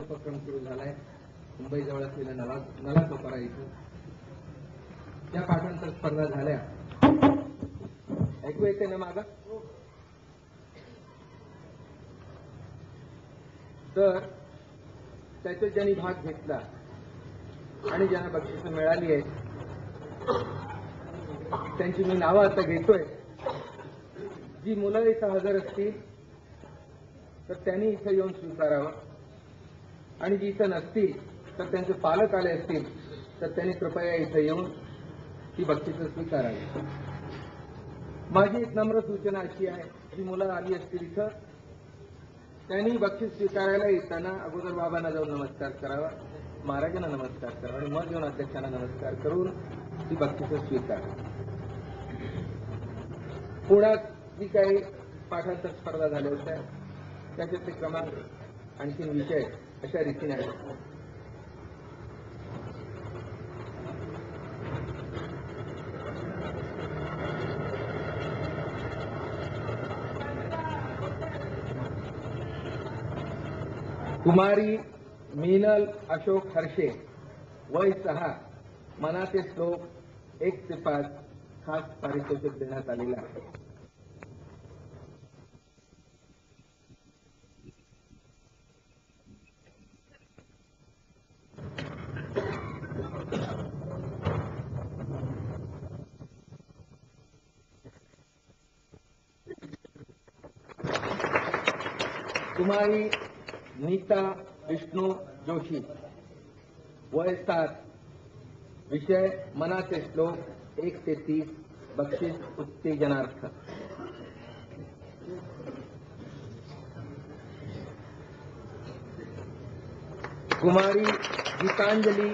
उपक्रम सुरू झालाय मुंबईजवळ असलेल्या नलासोपारा इथं. त्या पाठांतर स्पर्धा झाल्या. ऐकू येते ना मागं? तर त्याच्यात ज्यांनी भाग घेतला आणि ज्यांना बक्षिसं मिळाली आहेत त्यांची मी नावं आता घेतोय. जी मुलं इथं हजर असतील तर त्यांनी इथं येऊन स्वीकारावं आणि जी इथं नसतील तर त्यांचे पालक आले असतील तर त्यांनी कृपया इथं येऊन ती बक्षिसं स्वीकारावी. माझी एक नम्र सूचना अशी आहे, जी मुलं आली असतील इथं त्यांनी बक्षीस स्वीकारायला येताना अगोदर बाबांना जाऊन नमस्कार करावा, महाराजांना नमस्कार करावा आणि मग येऊन अध्यक्षांना नमस्कार करून ती बक्षिसं स्वीकारावी. पुण्यात जी काही पाठांतर स्पर्धा झाल्या होत्या त्याच्यातले क्रमांक आणखीन विषय अशा रीतीने आहेत. कुमारी मीनल अशोक हर्षे, वय 6, मनाचे श्लोक 1 ते 5, खास पारितोषिक देण्यात आलेलं आहे. कुमारी नीता विष्णू जोशी, वय 7, विषय मनाचे श्लोक 1 ते 30, बक्षीस उत्तेजनार्थ. कुमारी गीतांजली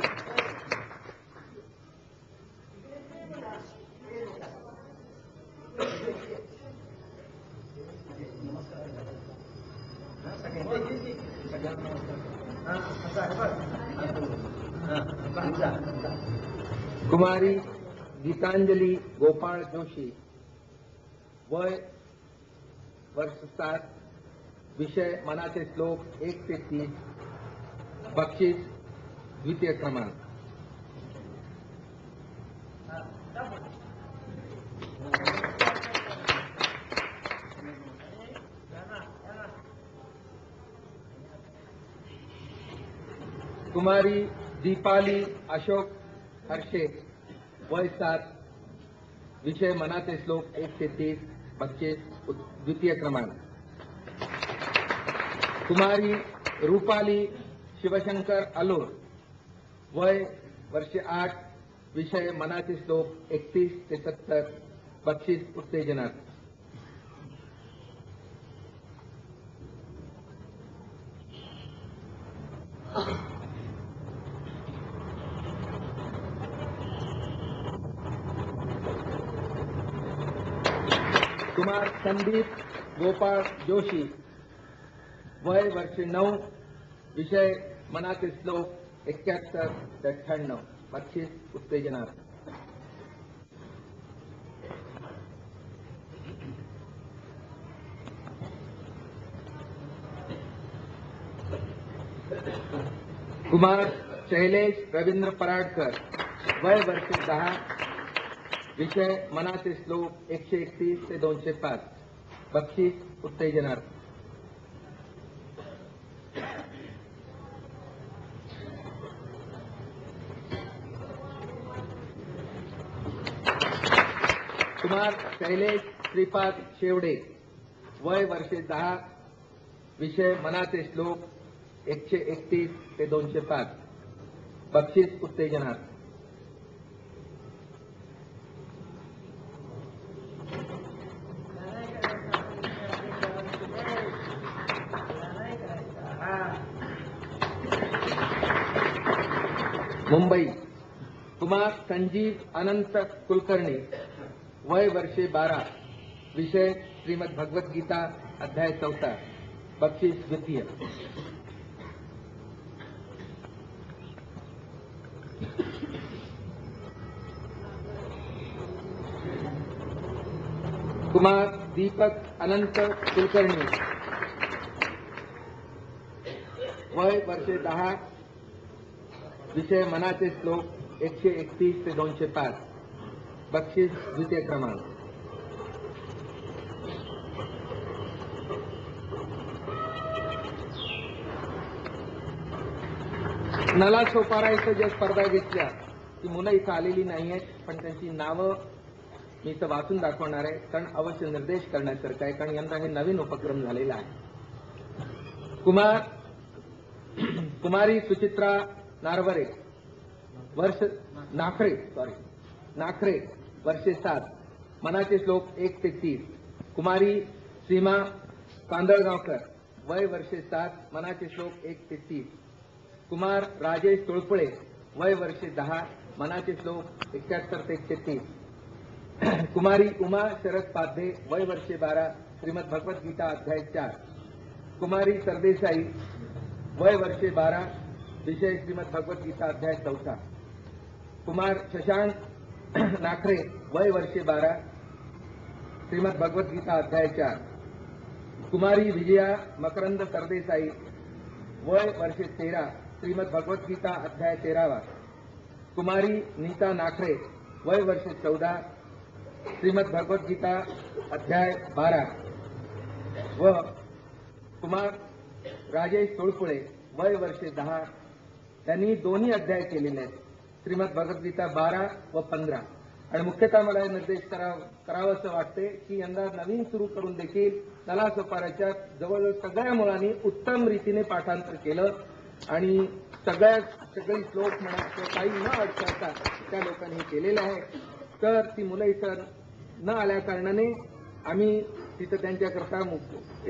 कुमारी गीतांजली गोपाळ जोशी, वय वर्ष 7, विषय मनाचे श्लोक 1 ते 30, बक्षीस द्वितीय क्रमांक. कुमारी दीपाली अशोक हर्षे, वय 7, विषय मनाचे श्लोक 1 ते 30, बक्षीस द्वितीय क्रमांक. कुमारी रूपाली शिवशंकर अलोर, वय वर्ष 8, विषय मनाचे श्लोक 31 ते 70, बक्षीस उत्तेजनार्थ. कुमार संदीप गोपाळ जोशी, वय वर्ष 9, विषय मनाचे श्लोक 71 ते 98, बक्षीस उत्तेजनार्थ. कुमार शैलेश रवींद्र पराडकर, वय वर्ष 10, विषय मनाचे श्लोक 131 ते 205, बक्षीस उत्तेजनार्थ. कुमार शैलेश श्रीपाद शेवडे, वय वर्ष 10, विषय मनाचे श्लोक 131 ते 205, बक्षीस उत्तेजनार्थ. मुंबई. कुमार संजीव अनंत कुलकर्णी, वय वर्षे 12, विषय श्रीमद भगवत गीता अध्याय 4, बक्षीस द्वितीय. कुमार दीपक अनंत कुलकर्णी, वय वर्षे 10, विषय मनाचे श्लोक 131 ते 205, बक्षीस द्वितीय क्रमांक. नला सोपारा इथं ज्या स्पर्धा घेतल्या ती मुलं इथं आलेली नाही आहेत, पण त्यांची नावं मी इथं वाचून दाखवणार आहे, कारण अवश्य निर्देश करण्यासारखं आहे, कारण यंदा हे नवीन उपक्रम झालेला आहे. कुमारी सुचित्रा नारवरे नाखरे वर्षे 7, मनाचे श्लोक 1 ते 30. कुमारी सीमा कांदळगावकर वय वर्षे 7, मनाचे श्लोक 1 ते 30. कुमार राजेश तुळपुळे वय वर्षे 10, मनाचे श्लोक 71 ते 130. कुमारी उमा शरद पाध्ये वय वर्षे 12, श्रीमद भगवत गीता अध्याय 4. कुमारी सरदेसाई वय वर्षे 12, विषय श्रीमद भगवत गीता अध्याय 4. कुमार शशांक नाखरे वय वर्षे 12, श्रीमद भगवत गीता अध्याय 4. कुमारी विजया मकरंद सरदेसाई वय वर्षे 13, श्रीमद भगवत गीता अध्याय 13. कुमारी नीता नाखरे वय वर्षे 14, श्रीमद भगवत गीता अध्याय 12. व कुमार राजेश तुळपुळे वय वर्षे 10, त्यांनी दोन्ही अध्याय केलेले आहेत, श्रीमद भगवद्गीता 12 व 15. आणि मुख्यतः मला हे निर्देश करावं असं वाटते की यंदा नवीन सुरू करून देखील नला सोपाऱ्याच्या जवळजवळ सगळ्या मुलांनी उत्तम रीतीने पाठांतर केलं आणि सगळी श्लोक म्हणा किंवा काही न अडचणता त्या लोकांनी केलेलं आहे. तर ती मुलं इथं न आल्या कारणाने आम्ही तिथं त्यांच्याकरता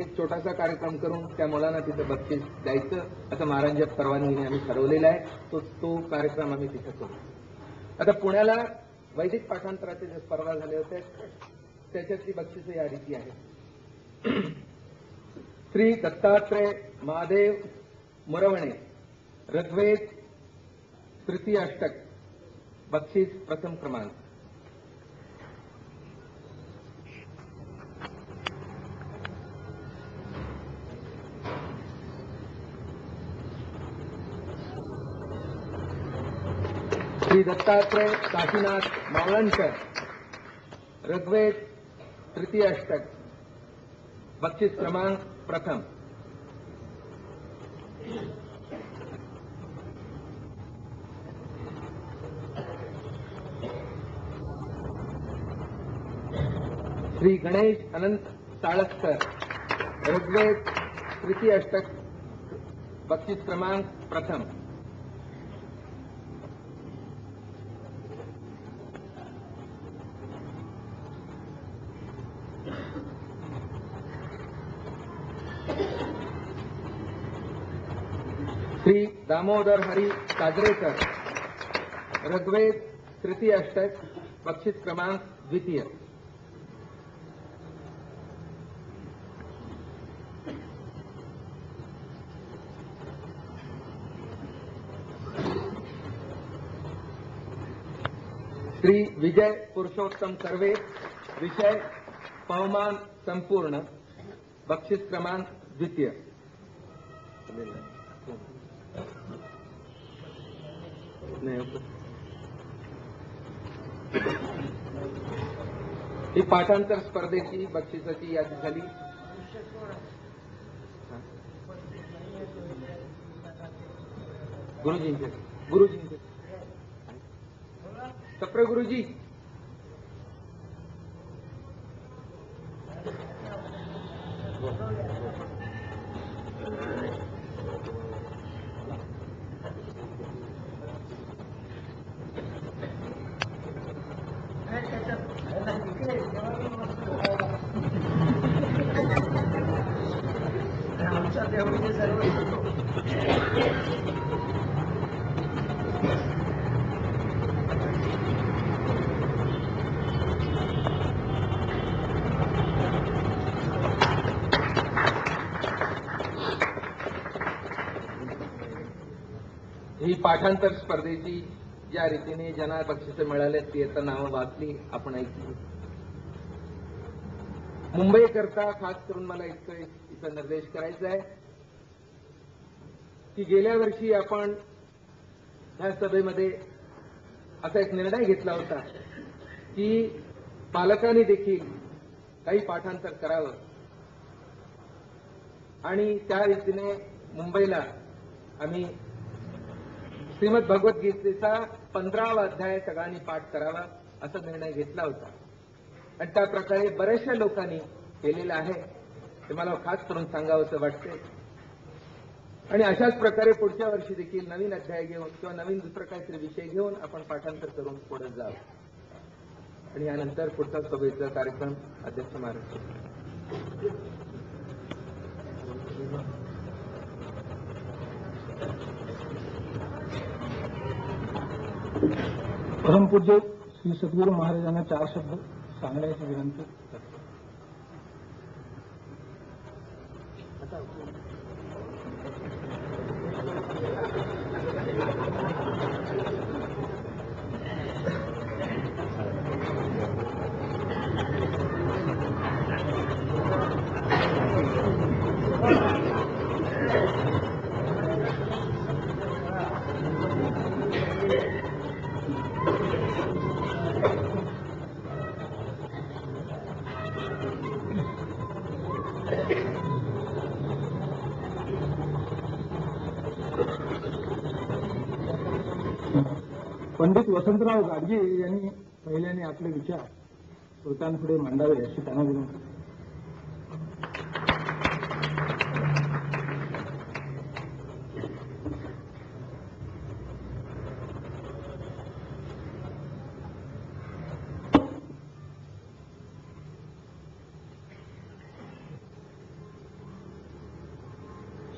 एक छोटासा कार्यक्रम करून त्या मुलांना तिथं बक्षीस द्यायचं असं महाराजांच्या परवानगीने आम्ही ठरवलेलं आहे. तो कार्यक्रम आम्ही तिथं करू. आता पुण्याला वैदिक पाठांतराचे जे स्पर्धा झाले होते त्याच्यातली बक्षिसं या रीती आहेत. श्री दत्तात्रय महादेव मुरवणे ऋग्वेद तृतीय अष्टक, बक्षीस प्रथम क्रमांक. श्री दत्तात्रय काशीनाथ मावळणकर ऋग्वेद तृतीय अष्टक, बक्षीस क्रमांक प्रथम. श्री गणेश अनंत साळसकर ऋग्वेद तृतीय अष्टक, बक्षीस क्रमांक प्रथम. श्री दामोदर हरी काजरेकर ऋग्वेद तृतीय अष्टक, बक्षीस क्रमांक द्वितीय. श्री विजय पुरुषोत्तम कर्वे विषय पवमान संपूर्ण, बक्षीस क्रमांक द्वितीय. ही पाठांतर स्पर्धेची बक्षिसाची यादी झाली. गुरुजींचे सप्रे गुरुजी. ही पाठांतर स्पर्धेची ज्या रीतीने ज्यांना बक्षिसं मिळाले ती आता नावं वाचली आपण ऐकली. मुंबईकरता खास करून मला इथं निर्देश करायचा आहे की गेल्या वर्षी आपण ह्या सभेमध्ये असा एक निर्णय घेतला होता की पालकांनी देखील काही पाठांतर करावं आणि त्या रीतीने मुंबईला आम्ही श्रीमद भगवद्गीतेचा 15वा अध्याय सगळ्यांनी पाठ करावा असा निर्णय घेतला होता आणि त्या प्रकारे बऱ्याचशा लोकांनी केलेलं आहे. ते मला खास करून सांगावंसं वाटते आणि अशाच प्रकारे पुढच्या वर्षी देखील नवीन अध्याय घेऊन किंवा नवीन दुसरं काहीतरी विषय घेऊन आपण पाठांतर करून पुढे जावं आणि यानंतर पुढचा सभेचा कार्यक्रम अध्यक्ष महाराज. परमपूज्य श्री सद्गुरू महाराजांना 4 शब्द सांगण्याची विनंती. पंडित वसंतराव गाडगे यांनी पहिल्याने आपले विचार श्रोत्यांपुढे मांडावे अशी त्यांना विनंती.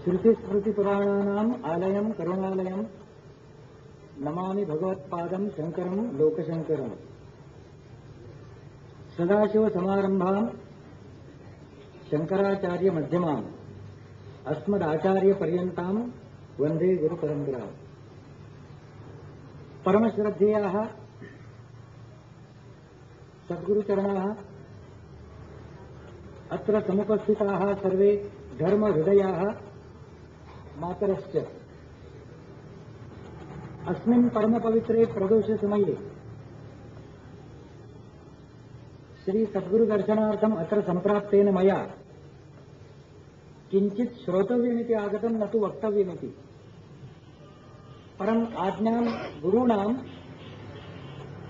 श्रुतिस्मृतिपुराणानाम् आलयम् करुणालयम् नमामि भगवत्पादं शंकरं लोकशंकरं. सदाशिवसमारंभां शंकराचार्य मध्यमाम् अस्मदाचार्यपर्यन्तां वन्दे गुरुपरम्पराम्. परमश्रद्धेयाः सद्गुरुचरणाः अत्र समुपस्थिताः सर्वे धर्महृदयाः मातरश्च अस्मिन् परमपवित्रे प्रदोषसमये श्री सद्गुरुदर्शनार्थम् अत्र सम्प्राप्तेन मया किञ्चित् श्रोतव्यमिति आगतं, न तु वक्तव्यमिति. परम् आज्ञां गुरूणाम्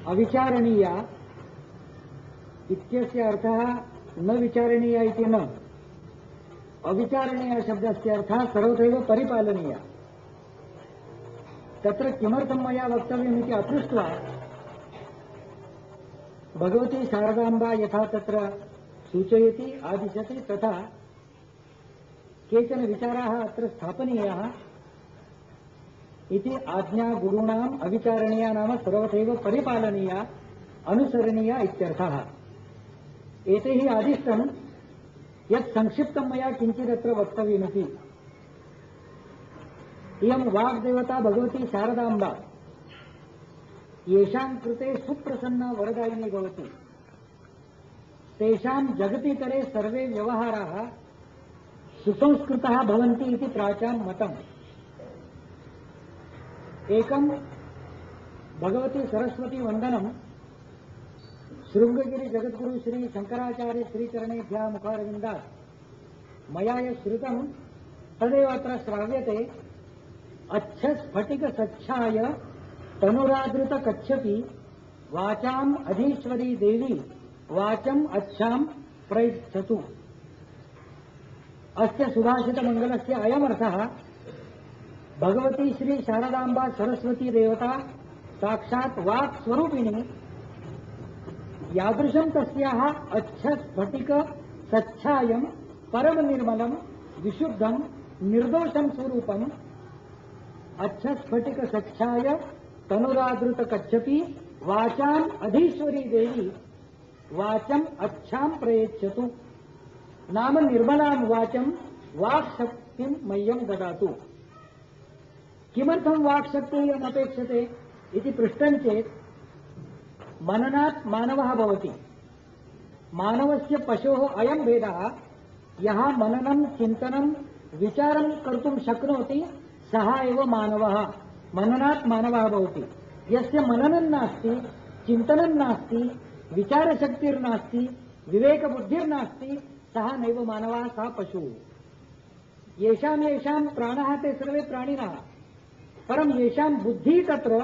अविचारणीया इत्यस्य अर्थः न विचारणीया इति न, अविचारणीय शब्दस्य अर्थः सर्वथैव परिपालनीया. तत्र किमर्थं मया वक्तव्यमिति अपृष्ट्वा भगवती शारदाम्बा यथा तत्र सूचयति आदिशति तथा केचन विचाराः अत्र स्थापनीयाः इति आज्ञा गुरूणाम् अविचारणीया नाम सर्वथैव परिपालनीया अनुसरणीया इत्यर्थः. एतैः आदिष्टं यत् संक्षिप्तं मया किञ्चिदत्र वक्तव्यमिति. इयं वाग्देवता भगवती शारदाम्बा येषां कृते सुप्रसन्ना वरदायिनी भवति, तेषां जगतीतले सर्वे व्यवहाराः सुसंस्कृताः भवन्ति इति प्राचां मतम्. एकं भगवती सरस्वती वन्दनं शृंगगिरि जगद्गुरु श्री शंकराचार्य श्रीचरणेभ्यः मुखारविन्दात् मया यत् श्रुतं तदेव अत्र श्राव्यते. अच्छस्फटिक सच्छाय तनुरादृत कच्छपि वाचाम अधीश्वरी देवी वाचम अच्छाम प्रयच्छतु. अस्य सुभाषित मंगलस्य अयमर्थः भगवती श्री शारदाम्बा सरस्वती देवता साक्षात् वाक् स्वरूपिणी यादृशं तस्याः अच्छस्फटिक सच्छायं परम निर्मलं विशुद्धं निर्दोषं स्वरूपं अच्छस्फटिक सच्छाय तनुरादृत कच्छपि वाचाम अधीश्वरी देवी वाचम अच्छाम प्रयच्छतु. नाम निर्मलां वाचं वाक्शक्तिं मह्यं ददातु. किमर्थं वाक्शक्तिः अपेक्षते इति पृष्टं चेत् मननात् मानवः भवति. मानवस्य पशोः अयं भेदः, यः मननं चिन्तनं विचारं कर्तुं शक्नोति सः एव मानवः मननात् मानवः भवति। यस्य मननं नास्ति, चिन्तनं नास्ति, विचारशक्तिर्नास्ति, विवेकबुद्धिर्नास्ति, सः नैव मानवः, सः पशुः। येषां प्राणः ते सर्वे प्राणिनः, परं येषां बुद्धिः तत्र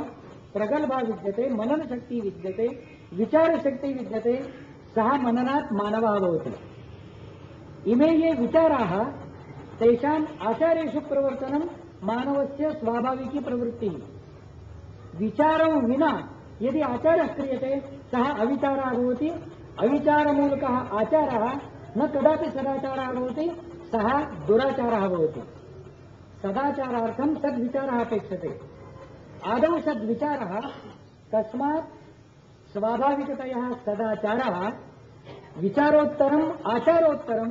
प्रगल्भा विद्यते, मननशक्तिः विद्यते, विचारशक्तिः विद्यते, सः मननात् मानवः भवति। इमे ये विचाराः तेषाम् आचारेषु प्रवर्तनं मानवस्य स्वाभाविकी प्रवृत्तिः। विचारं विना यदि आचारः क्रियते सः अविचारः भवति। अविचारमूलकः आचारः न कदापि सदाचारः भवति, सः दुराचारः भवति। सदाचारार्थं सद्विचारः अपेक्षते। आदौ सद्विचारः, तस्मात् स्वाभाविकतया सदाचारः। विचारोत्तरम् आचारोत्तरं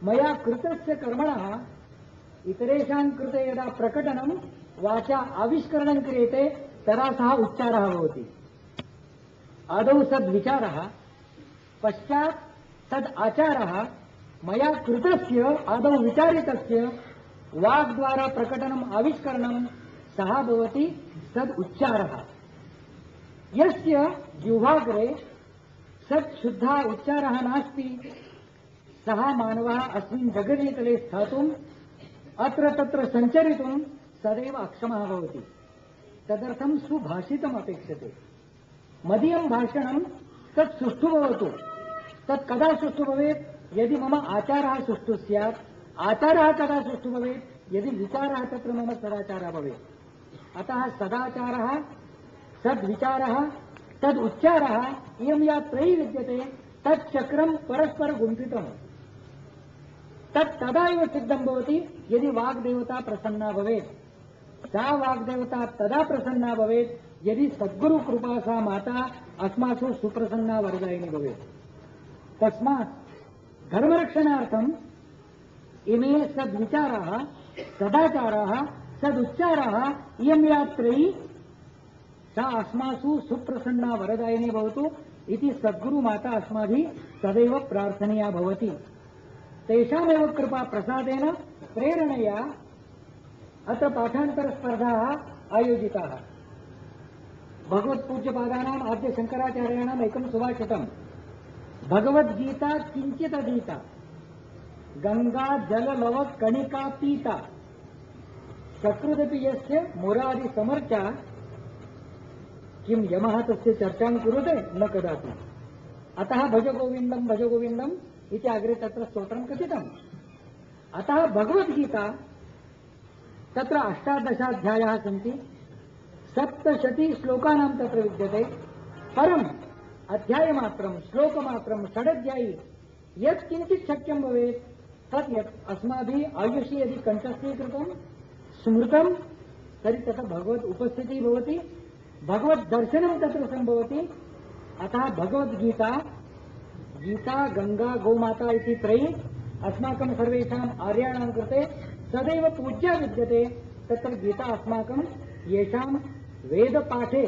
मया कृतस्य कर्मणः इतरेषां कृते यदा प्रकटनं वाचा आविष्करणं क्रियते तदा सः उच्चारः भवति। आदौ सद्विचारः, पश्चात् तद् आचारः। मया कृतस्य आदौ विचारितस्य वाग्द्वारा प्रकटनम् आविष्करणं सः भवति सद् उच्चारः। यस्य जिह्वाग्रे सत् शुद्धः उच्चारः नास्ति सः मानवः अस्मिन् जगदीतले स्थातुम् अत्र तत्र सञ्चरितुं सदैव अक्षमः भवति। तदर्थं सुभाषितम् अपेक्षते। मदीयं भाषणं तत् सुष्ठु भवतु। तत् कदा सुष्ठु भवेत्? यदि मम आचारः सुष्ठु स्यात्। आचारः कदा सुष्ठु भवेत्? यदि विचारः तत्र मम सदाचारः भवेत्। अतः सदाचारः, सद्विचारः, तद् उच्चारः, इयं या त्रयी विद्यते तच्चक्रं परस्पर गुंफितम्। तदा एव सिद्धं भवति यदि वाग्देवता प्रसन्ना भवेत्। सा वाग्देवता तदा प्रसन्ना भवेत् यदि सद्गुरु कृपा सा माता अस्मासु सुप्रसन्ना वरदायिनी भवेत्। तस्मात् धर्मरक्षणार्थम् इमे सद्विचाराः, सदाचाराः, सदुच्चाराः, इयं या त्रयी सा अस्मासु सुप्रसन्ना वरदायिनी भवतु इति सद्गुरु माता अस्माभिः सदैव प्रार्थनीया भवति। तेषामेव कृपा प्रसादेन प्रेरणया अत्र पाठान्तरस्पर्धाः आयोजिताः। भगवत्पूज्यपादानाम् आद्य शङ्कराचार्याणाम् एकं सुभाषितम्। भगवद्गीता किञ्चिदधीता, गंगा जललव कणिका पीता, सकृदपि यस्य मुरारि समर्चा, किं यमः तस्य चर्चां कुरुते न कदापि। अतः भज गोविन्दम् इति अग्रे तत्र स्तोत्रं कथितम्। अतः भगवद्गीता तत्र 18 सन्ति, 70 श्लोकानां तत्र विद्यते। परम् अध्यायमात्रं, श्लोकमात्रं, षडध्यायी यत् किञ्चित् शक्यं भवेत् तत् यत् अस्माभिः आयुषि यदि कण्ठस्थीकृतं स्मृतं तर्हि तत्र भगवत् उपस्थितिः भवति, भगवद्दर्शनं तत्र सम्भवति। अतः भगवद्गीता, गीता, गंगा, गोमाता इति त्रयी अस्माकं सर्वेषाम् आर्याणां कृते सदैव पूज्या विद्यते। तत्र गीता अस्माकं येषां वेदपाठे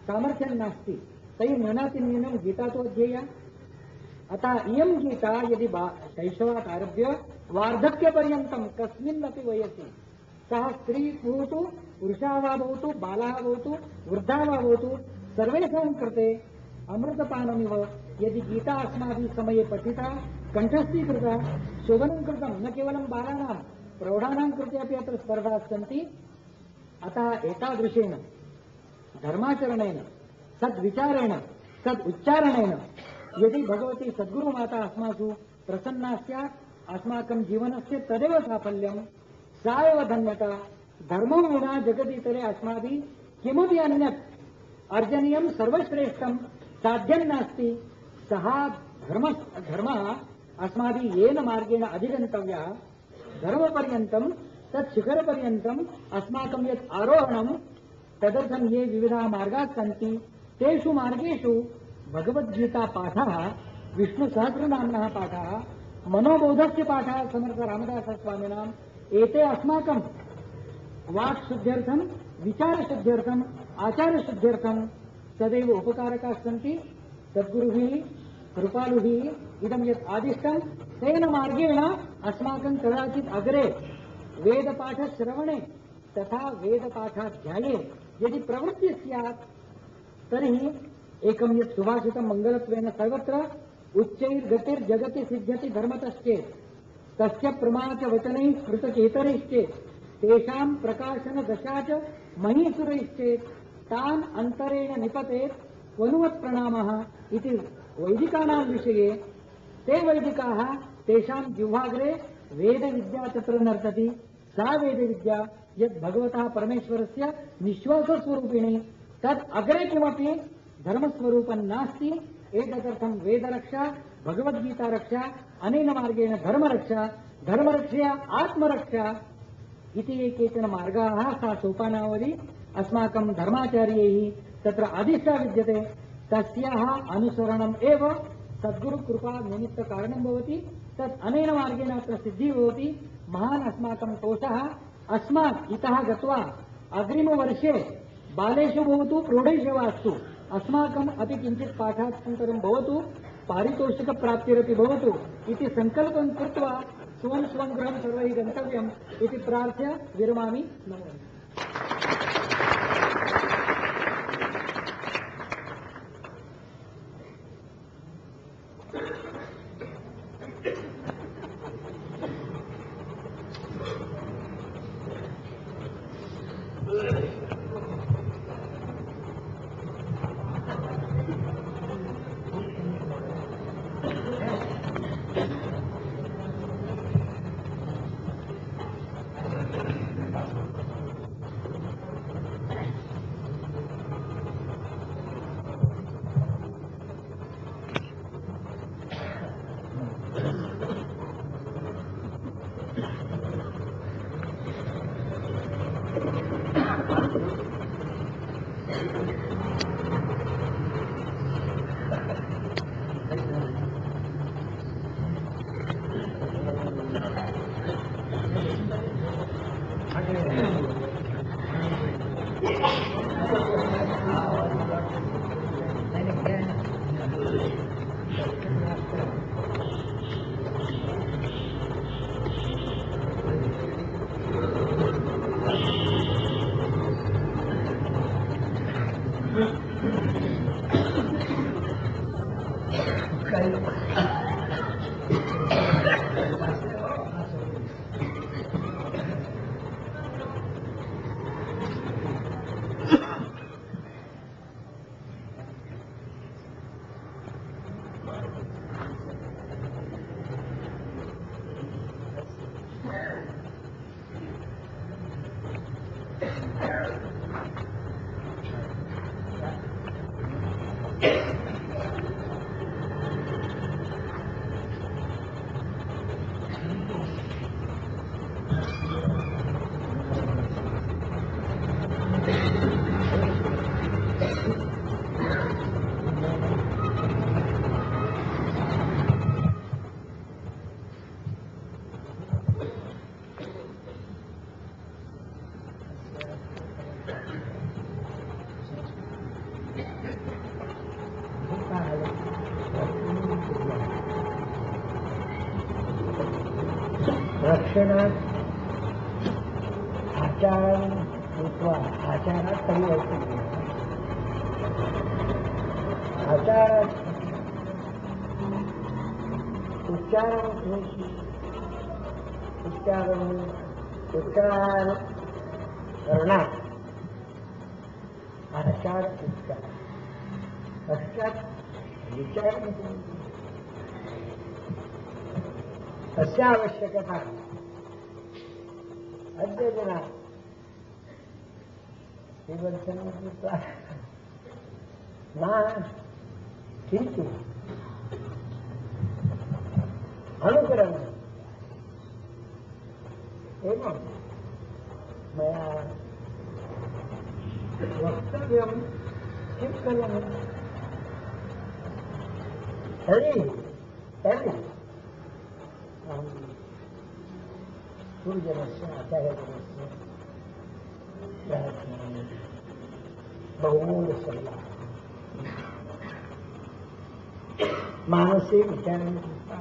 सामर्थ्यं नास्ति तैः न्यूनातिन्यूनं गीता तु अध्येया। अतः इयं गीता यदि शैशवात् आरभ्य वार्धक्यपर्यन्तं कस्मिन्नपि वयसि सः स्त्री भवतु, पुरुषः वा भवतु, बालः भवतु, वृद्धः वा भवतु, सर्वेषां कृते अमृतपानमिव यदि गीता अस्माभिः समये पठिता, कण्ठस्थीकृता, शोभनं कृतं, न केवलं बालानां, प्रौढानां कृते अपि अत्र स्पर्धाः सन्ति। अतः एतादृशेन धर्माचरणेन, सद्विचारेण, सदुच्चारणेन यदि भगवती सद्गुरुमाता अस्मासु प्रसन्ना स्यात्, अस्माकं जीवनस्य तदेव साफल्यं, सा एव धन्यता। धर्मं विना जगदीतरे अस्माभिः किमपि अन्यत् अर्जनीयं सर्वश्रेष्ठं साध्यं नास्ति। सः धर्मः अस्माभिः येन मार्गेण अधिगन्तव्यः, धर्मपर्यन्तं, तत् शिखरपर्यन्तम् अस्माकं यत् आरोहणं, तदर्थं ये विविधाः मार्गाः सन्ति तेषु मार्गेषु भगवद्गीता पाठः, विष्णुसहस्रनाम्नः पाठः, मनोबोधस्य पाठः समर्थ रामदासस्वामिनाम्, एते अस्माकं वाक्शुद्ध्यर्थं, विचारशुद्ध्यर्थं, आचारशुद्ध्यर्थं सदैव उपकारकाः सन्ति। सद्गुरुभिः कृपालुभिः इदं यत् आदिष्टं तेन मार्गेण अस्माकं कदाचित् अग्रे वेदपाठश्रवणे तथा वेदपाठाध्याये यदि प्रवृत्ति स्यात् तर्हि एकं यत् सुभाषितं मङ्गलत्वेन सर्वत्र उच्चैर्गतिर्जगति सिद्ध्यति धर्मतश्चेत् तस्य प्रमाच वचनैः स्मृतचेतनैश्चेत् तेषां प्रकाशन दशा च महीसुरैश्चेत् तान् अन्तरेण निपतेत् क्वनुवत् प्रणामः इति वैदिकानां विषये ते वैदिकाः तेषां जिह्वाग्रे वेदविद्या तत्र नर्तति सा वेदविद्या यत् भगवतः परमेश्वरस्य निःश्वासस्वरूपिणी तत् अग्रे किमपि धर्मस्वरूपं नास्ति एतदर्थं वेदरक्षा भगवद्गीतारक्षा अनेन मार्गेण धर्मरक्षया आत्मरक्षा इति ये केचन मार्गाः सा सोपानावली अस्माकं धर्माचार्यैः तत्र आदिष्टा विद्यते तस्याः अनुसरणम् एव सद्गुरुकृपा निमित्तकारणं भवति तत् अनेन मार्गेण अत्र सिद्धिः भवति महान् अस्माकं तोषः अस्मात् इतः गत्वा अग्रिमवर्षे बालेषु भवतु प्रौढेषु वा अस्तु अस्माकम् अपि किञ्चित् पाठान्तरं भवतु पारितोषिकप्राप्तिरपि भवतु इति सङ्कल्पं कृत्वा स्वं स्वं गृहं सर्वैः गन्तव्यम् इति प्रार्थ्य विरमामि। नमो नमः। रक्षणात आचार कृत्वा आचारात परिवर्तन आचारात उच्चार करण्यात आचार उच्चार पश्चात विचार तस्य आवश्यकता अद्यतना विवर्तनं किन्तु अनुकरणम् एवं मया वक्तव्यं किं करोमि तर्हि गुरुजनस्य आचार्यजनस्य बहुमूल्यसल्ला मानसे विचारणं कृत्वा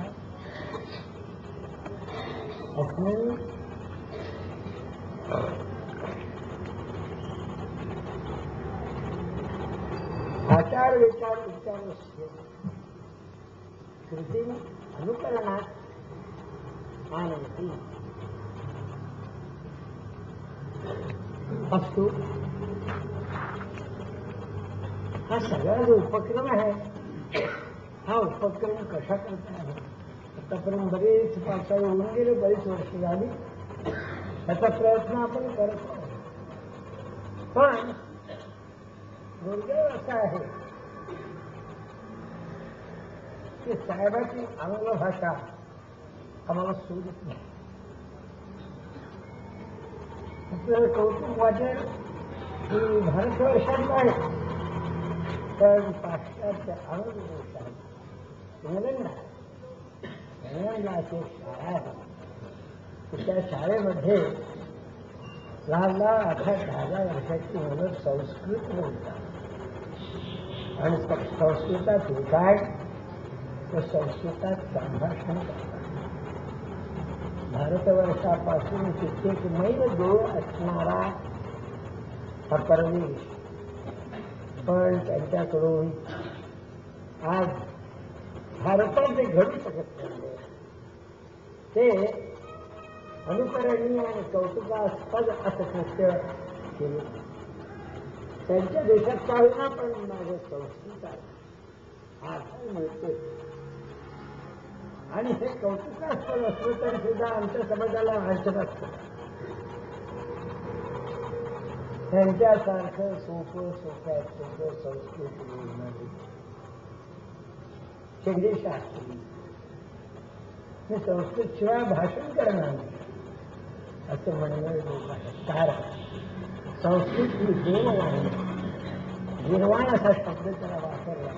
अस्मिन् कृती अनुकरणात आनंदी असतो. हा सगळा जो उपक्रम आहे हा उपक्रम कशा करता आहे. आतापर्यंत बरेच पावसाळे होऊन गेले, बरीच वर्ष झाली, त्याचा प्रयत्न आपण करत आहोत. पण दुर्दैव असं आहे की साहेबाची आंग्ल भाषा आम्हाला सुरत नाही. आपल्याला कौतुक वाटेल की भारतवर्षात आहे, पण पाश्चात्य आंग्ल देशात इंग्लंडला अशी शाळा आहे. त्या शाळेमध्ये लहान लहान 18-10 वर्षाची मुलं संस्कृत बोलतात आणि संस्कृतात लिखाण व संस्कृतात संभाषण करतात. भारतवर्षापासून कित्येक मैल दूर असणारा हा परदेश, पण त्यांच्याकडून आज भारतात जे घडू शकत नाही ते अनुकरणीय आणि कौतुकास्पद असं कृत्य केले. त्यांच्या देशात का होईना, पण माझं संस्कृत आहे आज मिळते. आणि हे कौतुकास्पद असलं तरी सुद्धा आमच्या समाजाला अडचण असतं. त्यांच्यासारखं सोपं संस्कृत बोलणारी शिवाय मी संस्कृत शिवाय भाषण करणार नाही असं म्हणणारे लोक आहेत. कारण संस्कृत ही देववाणी, निर्वाण असा शब्द त्याला वापरला,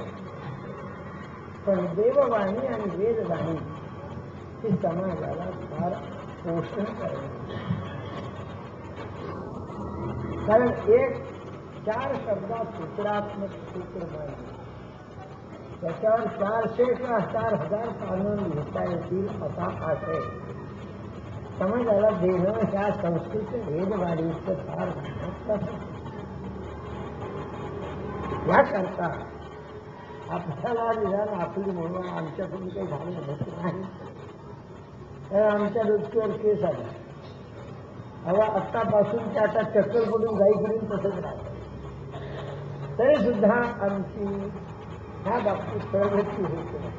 पण देववाणी आणि वेदवाणी ही समाजाला फार पोषण करणार. कारण एक 4 शब्दात सूत्रात्मक सूत्र मांडले, त्याच्यावर 400 किंवा 4000 पानं लिहिता येतील असा आशय समाजाला देणं ह्या संस्कृत वेदवाणीचं फार महत्त्वाचं. याकरता आपल्याला निदान आपली म्हणून आमच्याकडून काही झालं होत नाही, तर आमच्या डोक्यावर केस आला. हवा आत्तापासून ते आता चक्कर पडून जाईपर्यंत तसंच राहतं. तरी सुद्धा आमची ह्या बाबतीत प्रगती होत नाही.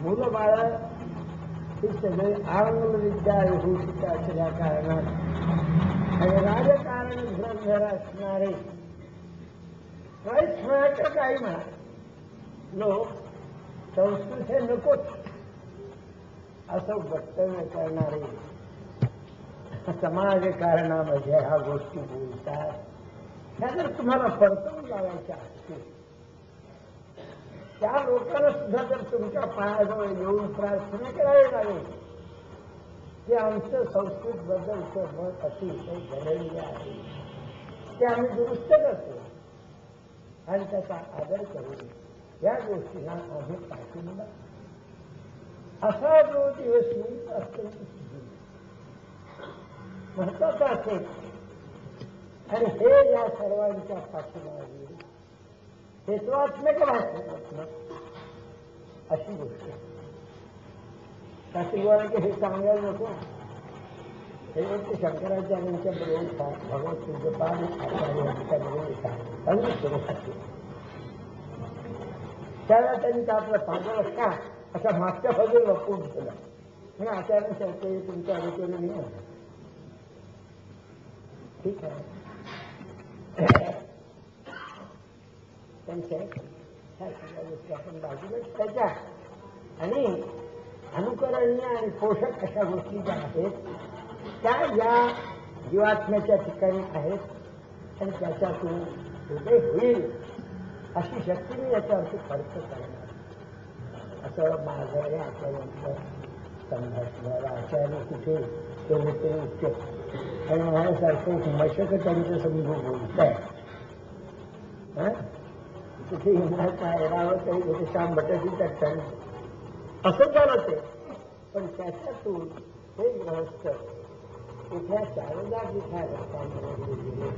मुलं बाळ हे सगळे आंग्लविद्या विभूषित असल्या कारणात आणि राजकारण धुरंधर असणारे काहीच म्हणायचं काही म्हणा लोक संस्कृत हे नकोच असं वक्तव्य करणारे समाजकारणामध्ये ह्या गोष्टी बोलतात. ह्या जर तुम्हाला परतवून लावायच्या असतील, त्या लोकांना सुद्धा जर तुमच्या पायाजवळ येऊन प्रार्थना करावी लागेल की आमचं संस्कृत बद्दलचं मत अतिशय घडलेलं आहे, ते आम्ही दुरुस्त करतो आणि त्याचा आदर करून या गोष्टींना आम्ही पाठिंबा. असा जो दिवस येईल अत्यंत महत्वाचा असेल आणि हे या सर्वांच्या पाठीमागे हेतुवात्मक भाषणात्मक अशी गोष्ट आहे. शास्त्रीवारांचे हे सांगायला नको. हे ते शंकराचार्यांच्या बरोबर भगवत पूज्यपाद आचार्यांच्या बरोबर सुरू होते. त्याला त्यांनी आपलं सांगत का असा मागच्या बाजूला लपून केला म्हणजे आचार्य सांगते तुमच्या अनुकूल नाही आहे. ठीक आहे, त्यांच्या ह्या सगळ्या गोष्टी आपण बाजूलाच त्याच्या आणि अनुकरणीय आणि पोषक अशा गोष्टी ज्या आहेत त्या या जीवात्म्याच्या ठिकाणी आहेत आणि त्याच्यातून उदय होईल अशी शक्ती मी याच्यावरती खर्च करणार असं माझं हे आपल्यानंतर संभाषणाला आचार्य कुठे तेवढे उच्च आणि माझ्यासारखं एक मशक त्यांचं समजून बोलत आहे. कुठे हिंदुत्व एरावं तरी कुठे श्याम भटाची चर्चा असं झालं ते. पण त्याच्यातून हे गृहस्थ कुठल्या शारदा कुठल्या रस्त्यांमध्ये गेले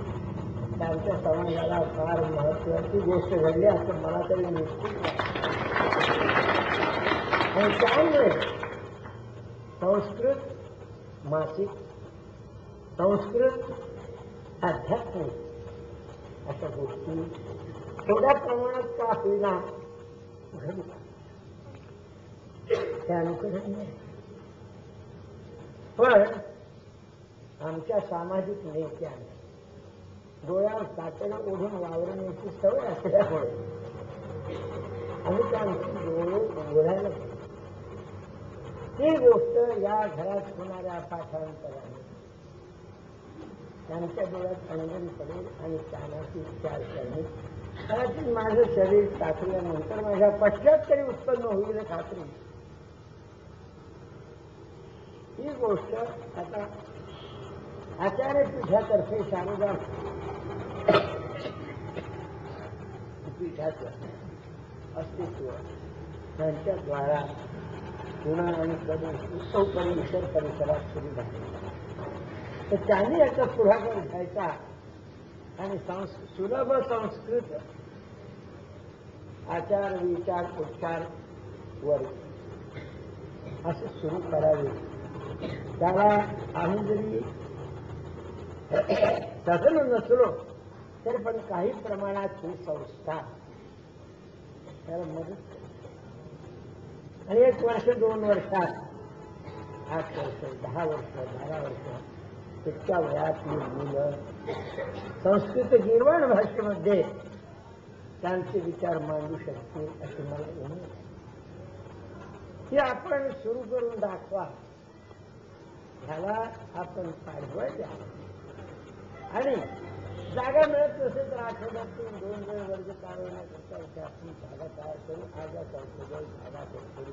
त्यांच्या समाजाला फार महत्वाची गोष्ट घडली असं मला तरी निश्चित वाटतं. आणि त्यामुळे संस्कृत मासिक, संस्कृत आध्यात्मिक अशा गोष्टी थोड्या प्रमाणात का होईना घडू ते अनुकरण नाही. पण आमच्या सामाजिक नेत्यांना डोळ्यावर कातडं ओढून वावरण्याची सवय असल्यामुळे आम्ही त्यांची डोळे उघडायला पाहिजे. ती गोष्ट या घरात होणाऱ्या पाठांतराने त्यांच्या डोळ्यात अंगण पडेल आणि त्यानाची विचार करणे. कदाचित माझं शरीर टाकल्यानंतर माझ्या पश्चात तरी उत्पन्न होईल खात्री. ही गोष्ट आता आचार्यपीठातर्फे शारदा पीठाचं अस्तित्व त्यांच्याद्वारा पुन्हा आणि कधी परिसर परिसरात सुरू झाले. तर त्यांनी याचा पुढाकार घ्यायचा आणि सुलभ संस्कृत आचार विचार उच्चार वर्ग असे सुरू करावे. त्याला आम्ही जरी सधन नसलो तर पण काही प्रमाणात ही संस्था त्याला मदत करते. आणि 1 वर्ष 2 वर्षात 8 वर्ष 10 वर्ष 12 वर्ष इतक्या वयातली मुलं संस्कृत गिरवाण भाषेमध्ये त्यांचे विचार मांडू शकतील अशी मला उमेद आहे. ती आपण सुरू करून दाखवा. ह्याला आपण पाठबळ द्या आणि जागा मिळत नसेल तर आठवड्यातून 2 वेळ वर्ग चालवण्याकरता इथे आपण जागा तयार करू. आजा संस्थेजवळ जागा करू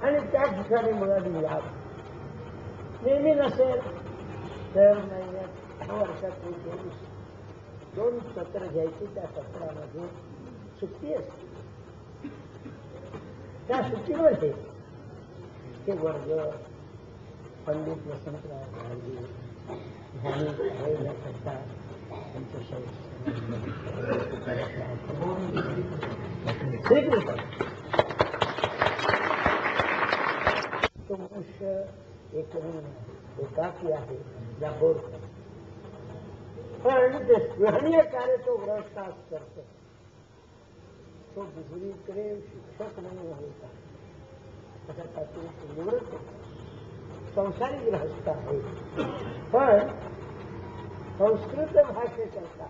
आणि त्या ठिकाणी मुलांनी यावं. नेहमी नसेल तर महिन्यात वर्षातून 2 सत्र घ्यायची. त्या सत्रामध्ये सुट्टी असते. त्या सुट्टीमध्ये हे वर्ग पंडित वसंतराव गांधी ह्यांनी करता त्यांच्या तो मनुष्य एकाकी आहे या बोर पण ते स्पृहणीय कार्य तो ग्रहस्थास करतो. तो दुसरीकडे शिक्षक म्हणून होता अशा तात्पुरते निवृत्त संसारी ग्रहस्थ आहे. पण संस्कृत भाषेकरता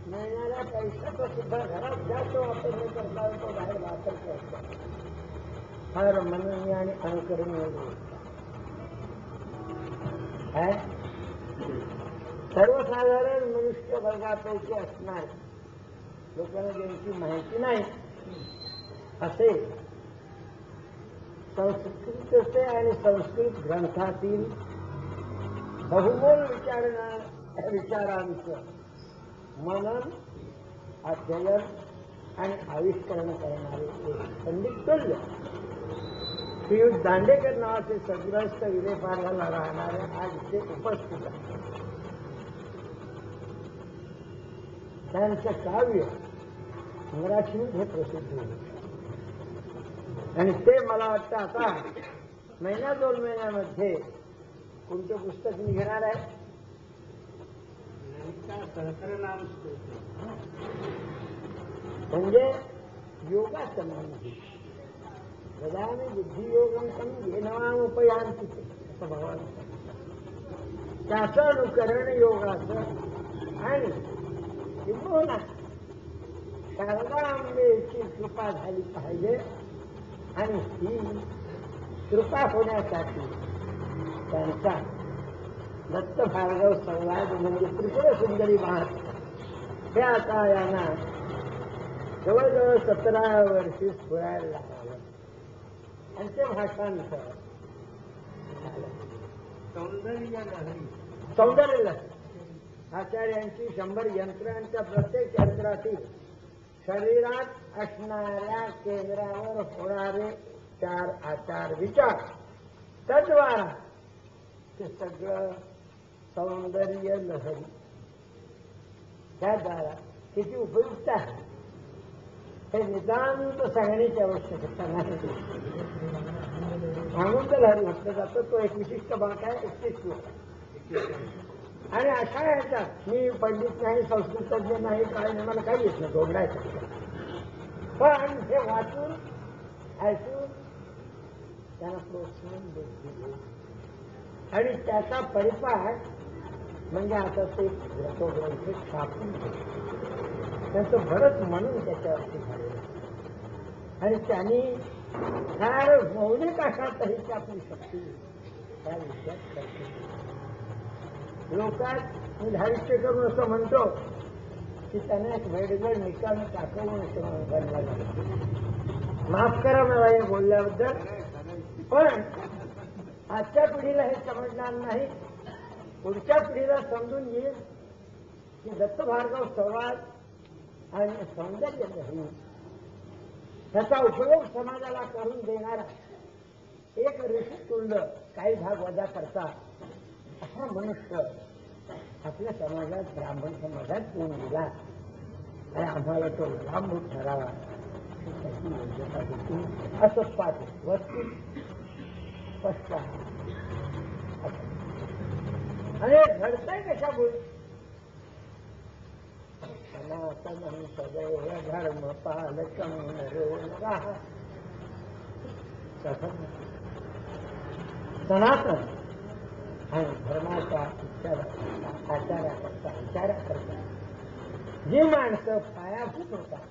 मिळणाऱ्या पैशाचा सुद्धा घरात जास्त वापर न करता तो बाहेर वापर करतो. फार मननीय आणि अनुकरणीय आहे. सर्वसाधारण मनुष्य वर्गापैकी असणार लोकांना ज्यांची माहिती नाही असे संस्कृतचे आणि संस्कृत ग्रंथातील बहुमोल विचारांचं मनन अध्ययन आणि आविष्करण करणारे एक पंडित तुल्य पियुष दांडेकर नावाचे सद्ग्रस्त विलेपार्ला राहणारे आज इथे उपस्थित आहेत. त्यांचं काव्य मराठीमध्ये प्रसिद्ध होईल आणि ते मला वाटतं आता 1-2 महिन्यामध्ये कोणतं पुस्तक निघणार आहे. म्हणजे योगासंबंधी वदामि बुद्धियोगम येनवामुपयांती असं भगवान त्याचं अनुकरण योगाचं आणि किंबहुना शारदा अंबेची कृपा झाली पाहिजे आणि ही कृपा होण्यासाठी त्यांचा दत्त भार्गव संवाद म्हणजे त्रिपुर सुंदरी महात्मा हे आता यांना जवळजवळ 17 वर्षी स्फुरायला लागलं. त्यांचे भाषांतर सौंदर्य लहरी आचार्यांची 100 यंत्रांच्या प्रत्येक यंत्रातील शरीरात असणाऱ्या केंद्रावर होणारे 4 आचार विचार तद्वारा ते सगळं सौंदर्य लहरी त्याद्वारा किती उपयुक्त आहे. हे नितांत सांगण्याची आवश्यकता नाही. आनंदधारी म्हटलं जातं. तो एक विशिष्ट भाग आहे, 31 श्लोक. आणि अशा ह्याच्यात मी पंडित नाही, संस्कृतज्ञ नाही, काय नाही, मला काही येत नाही दोघडायचं. पण हे वाचून ऐकून त्यांना प्रोत्साहन देत आणि त्याचा परिपाठ म्हणजे आता ते तो ग्रंथ छापून त्यांचं भरत म्हणून त्याच्यावरती झालेलं. आणि त्यांनी फार मौलिक अशा तऱ्हेची आपली शक्ती त्या विषयात करते. लोकात मी धारिष्य करून असं म्हणतो की त्यांना एक वेगवेगळे निकामी टाकवून असं बनला जातो. माफ करा मला हे बोलल्याबद्दल, पण आजच्या पिढीला हे समजणार नाही. पुढच्या पिढीला समजून येईल की दत्त भार्गव संवाद आणि सौंदर्य नाही, त्याचा उपयोग समाजाला करून देणारा एक ऋषितुल्य काही भाग वजा करता असा मनुष्य आपल्या समाजात, ब्राह्मण समाजात येऊन गेला आणि आम्हाला तो लांब ठरावा त्याची योग्यता देखील असंच पाहतो. वस्तू स्पष्ट आहे. आणि घडतंय कशामुळे? सनातन सदैव धर्म पालकम नरो नरः. सनातन आणि धर्माचा आचाराकरता जी माणसं पायाभूत होतात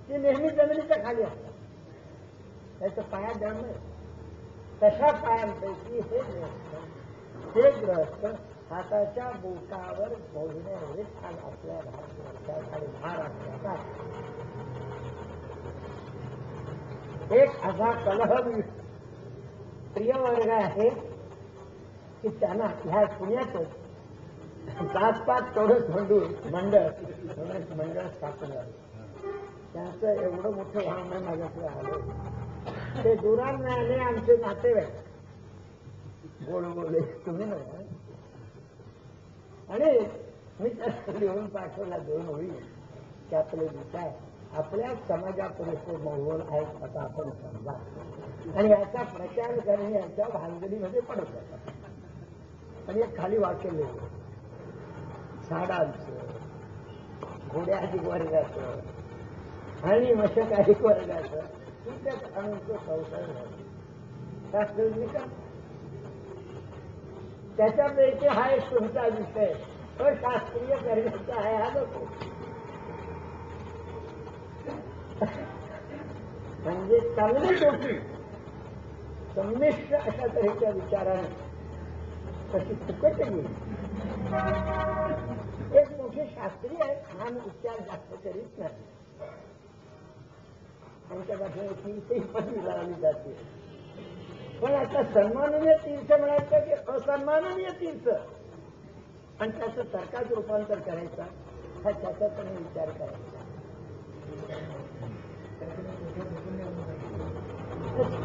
ती नेहमी जमिनीच्या खाली असतात. त्याचं पाया जन्म आहे. तशा पायांपैकी हे ग्रहस्थ हाताच्या बोटावर पोहोचण्याएवढे छान आपल्या भारतवर्षात आणि महाराष्ट्राचा एक असा कलह प्रिय वर्ग आहे की त्यांना ह्या पुण्यातच 5-5 चौरस मंडळ स्थापन झालं. त्यांचं एवढं मोठं वाहन माझ्याकडे आलं. ते दुरान्याने आमचे नातेवाईक गोड बोलले तुम्ही नव्हे. आणि मी त्याला लिहून पाठवला 2 ओळी की आपले विचार आपल्या समाजापुरेसे मौल आहेत आता आपण समजा आणि याचा प्रचार करणे यांच्या भानगडीमध्ये पडत जातात. आणि एक खाली वाक्य लिहिलं, झाडांचं, घोड्याधिक वर्गाचं आणि मशकाधिक वर्गाचं तुमच्यात अणूंचं संसर्ग शास्त्रज्ञ का? त्याच्यापैकी हा एक तुमचा विषय अशास्त्रीय करण्याचा आहे. हा नको. म्हणजे चांगली टोपी संमिश्र अशा तऱ्हेच्या विचाराने कशी फुकट गेली. एक मोठे शास्त्री आहेत, हा उच्चार जास्त करीत नाही. त्यांच्या भाषेने तीर्थही पदवी लावली जाते. पण आता सन्माननीय तीर्थ म्हणायचं की असन्माननीय तीर्थ आणि त्याचं तर्कात रूपांतर करायचा हा त्याचा पण विचार करायचा.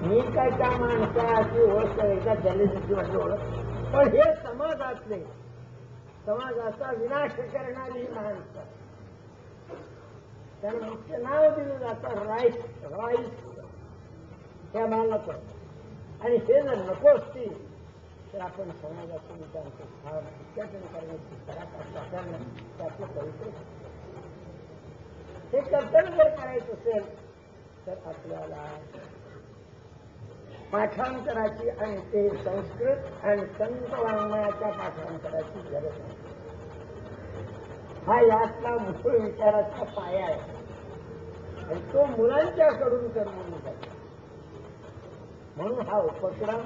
मी काय त्या माणसाची ओळख एकदा जलेची म्हणजे ओळख, पण हे समाजाचा विनाश करणारी ही माणसं. त्यांना मुख्य नाव दिलं जातं राईट. हे आम्हाला नको. आणि हे जर नको असतील तर आपण समाजातून त्यांचं स्थान उत्याटन करण्याची पराकाष्ठा करणं ते आपलं पवित्र. हे कर्तव्य जर करायचं असेल तर आपल्याला पाठांतराची आणि ते संस्कृत आणि संत वाङ्मयाच्या पाठांतराची गरज आहे. हा यातला मूळ विचाराचा पाया आहे आणि तो मुलांच्याकडून करून जातो. म्हणून हा उपक्रम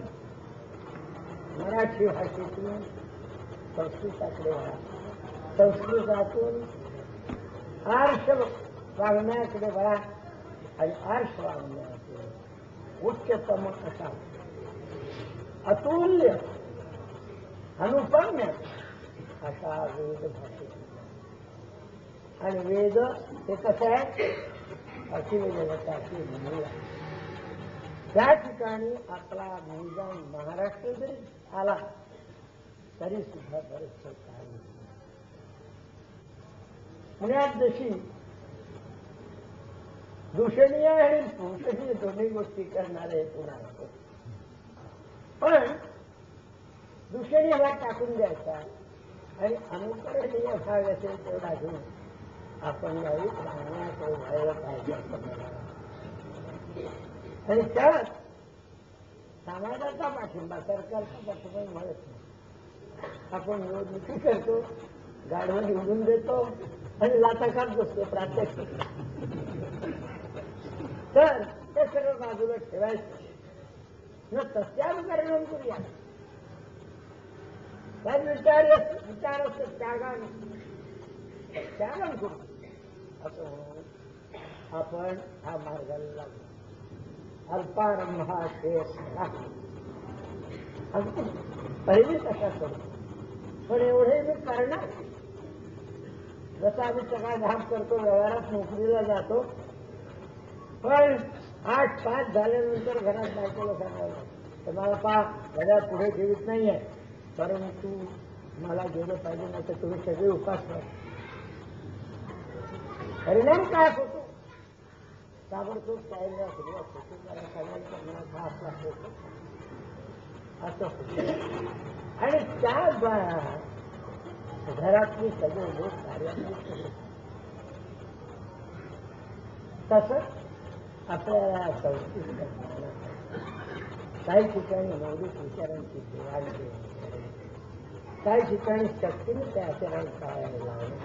मराठी भाषेतून संस्कृताकडे वळा, संस्कृतातून आर्ष वाङ्मयाकडे वळा आणि आर्ष वाङ्मयाकडे उच्चतम असा अतुल्य अनुपम्य असा वेद भाषेत. आणि वेद हे कसं आहे? अतिवेदताची मूळ. त्या ठिकाणी आपला निजाम महाराष्ट्र जरी आला तरी सुद्धा बरेचसे कार्य. पुण्यात जशी दूषणीय आणि पोषणीय दोन्ही गोष्टी करणारे पुन्हा पण दूषणीय भाग टाकून द्यायचा आणि अनुकरणीय भाग असेल तेवढा घेऊन आपण यावेळी प्राण्यात व्हायला पाहिजे असं मला वाटतं. आणि त्यात समाजाचा पाठिंबा सरकारचा पाठिंबा मिळत नाही. आपण निवडणुकी करतो, गाढवं निवडून देतो आणि लाथा खात बसतो प्रात्यक्षिक. तर ते सगळं बाजूला ठेवायचं न तत्यानुकरण करूया. त्यात विचार असतो त्यागन करू असं म्हणून आपण हा मार्गाला लागलो. अल्पारंभ हा शेष अगदी पहिले कशा करू पण एवढे मी करणार. जसं आम्ही सगळा धाम करतो, व्यवहारात नोकरीला जातो, पण 8-5 झाल्यानंतर घरात बायकोला सांगायला तर मला पहा घरात पुढे ठेवीत नाहीये, परंतु मला गेलं पाहिजे नाही तर तुम्ही सगळे उपास करा. परिणाम काय होतो? ताबडतोब पाहायला सुरुवात होते. मला सगळ्यांच्या मनात हा आपला होतो असं होतं. आणि त्या घरातली सगळे लोक कार्यान्वित केले. तसंच आपल्या संस्कृतीच्या ज्ञानात काही ठिकाणी मौलिक विचारांची देवाणघेवाण, काही ठिकाणी शक्तीने त्या आचरण करायला लावणं,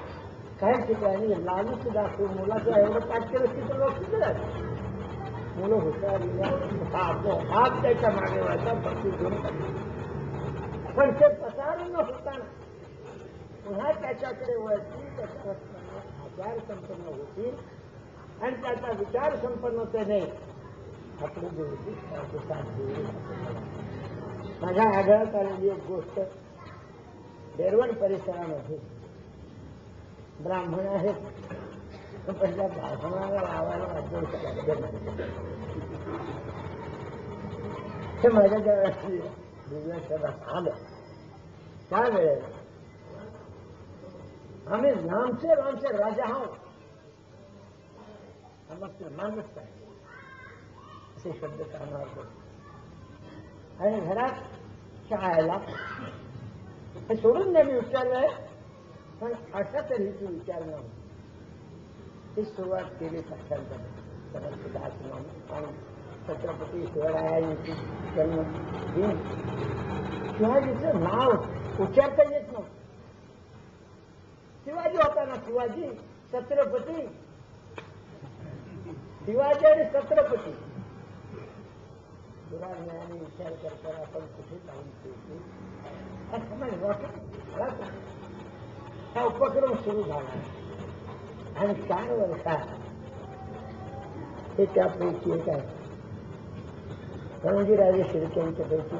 काही ठिकाणी लालूच दाखवून मुलाचं एवढं पाठ केलं की तर लोक सुद्धा मुलं हुशार हात त्याच्या मागे व्हायचा भक्ती घेऊन पण ते पसारून न होताना पुन्हा त्याच्याकडे वळतील, त्याच्या आचार संपन्न होतील आणि त्याचा विचार संपन्नतेने आपली देवती साथ देईल. माझ्या आढळत आलेली एक गोष्ट, बेरवण परिसरामध्ये ब्राह्मण आहेत, पण त्या ब्राह्मणाला लावायला राज्य हे माझ्या जवळ दिव्यासभात आलं. त्यावेळेस आम्ही लांबचे राजा आहोत, आम्हाला मानच पाहिजे असे शब्द कानावर बोलतो. आणि घरात शाळेला हे सोडून द्या, मी विचारलंय पण अशा तऱ्हेची विचार नव्हती. ही सुरुवात केली पक्षांतर आणि छत्रपती शिवरायांची जन्मदिन. शिवाजीचं नाव उच्चारता येत नव्हतं. शिवाजी होता ना, शिवाजी छत्रपती, शिवाजी आणि छत्रपती. दुराज्ञाने विचार करताना आपण कुठे जाऊन पोहोचू असं नाही वाटत. हा उपक्रम सुरू झाला आणि 4 वर्षात हे त्यापैकी एक आहे. धनंजयराजे शिर्के यांच्यापैकी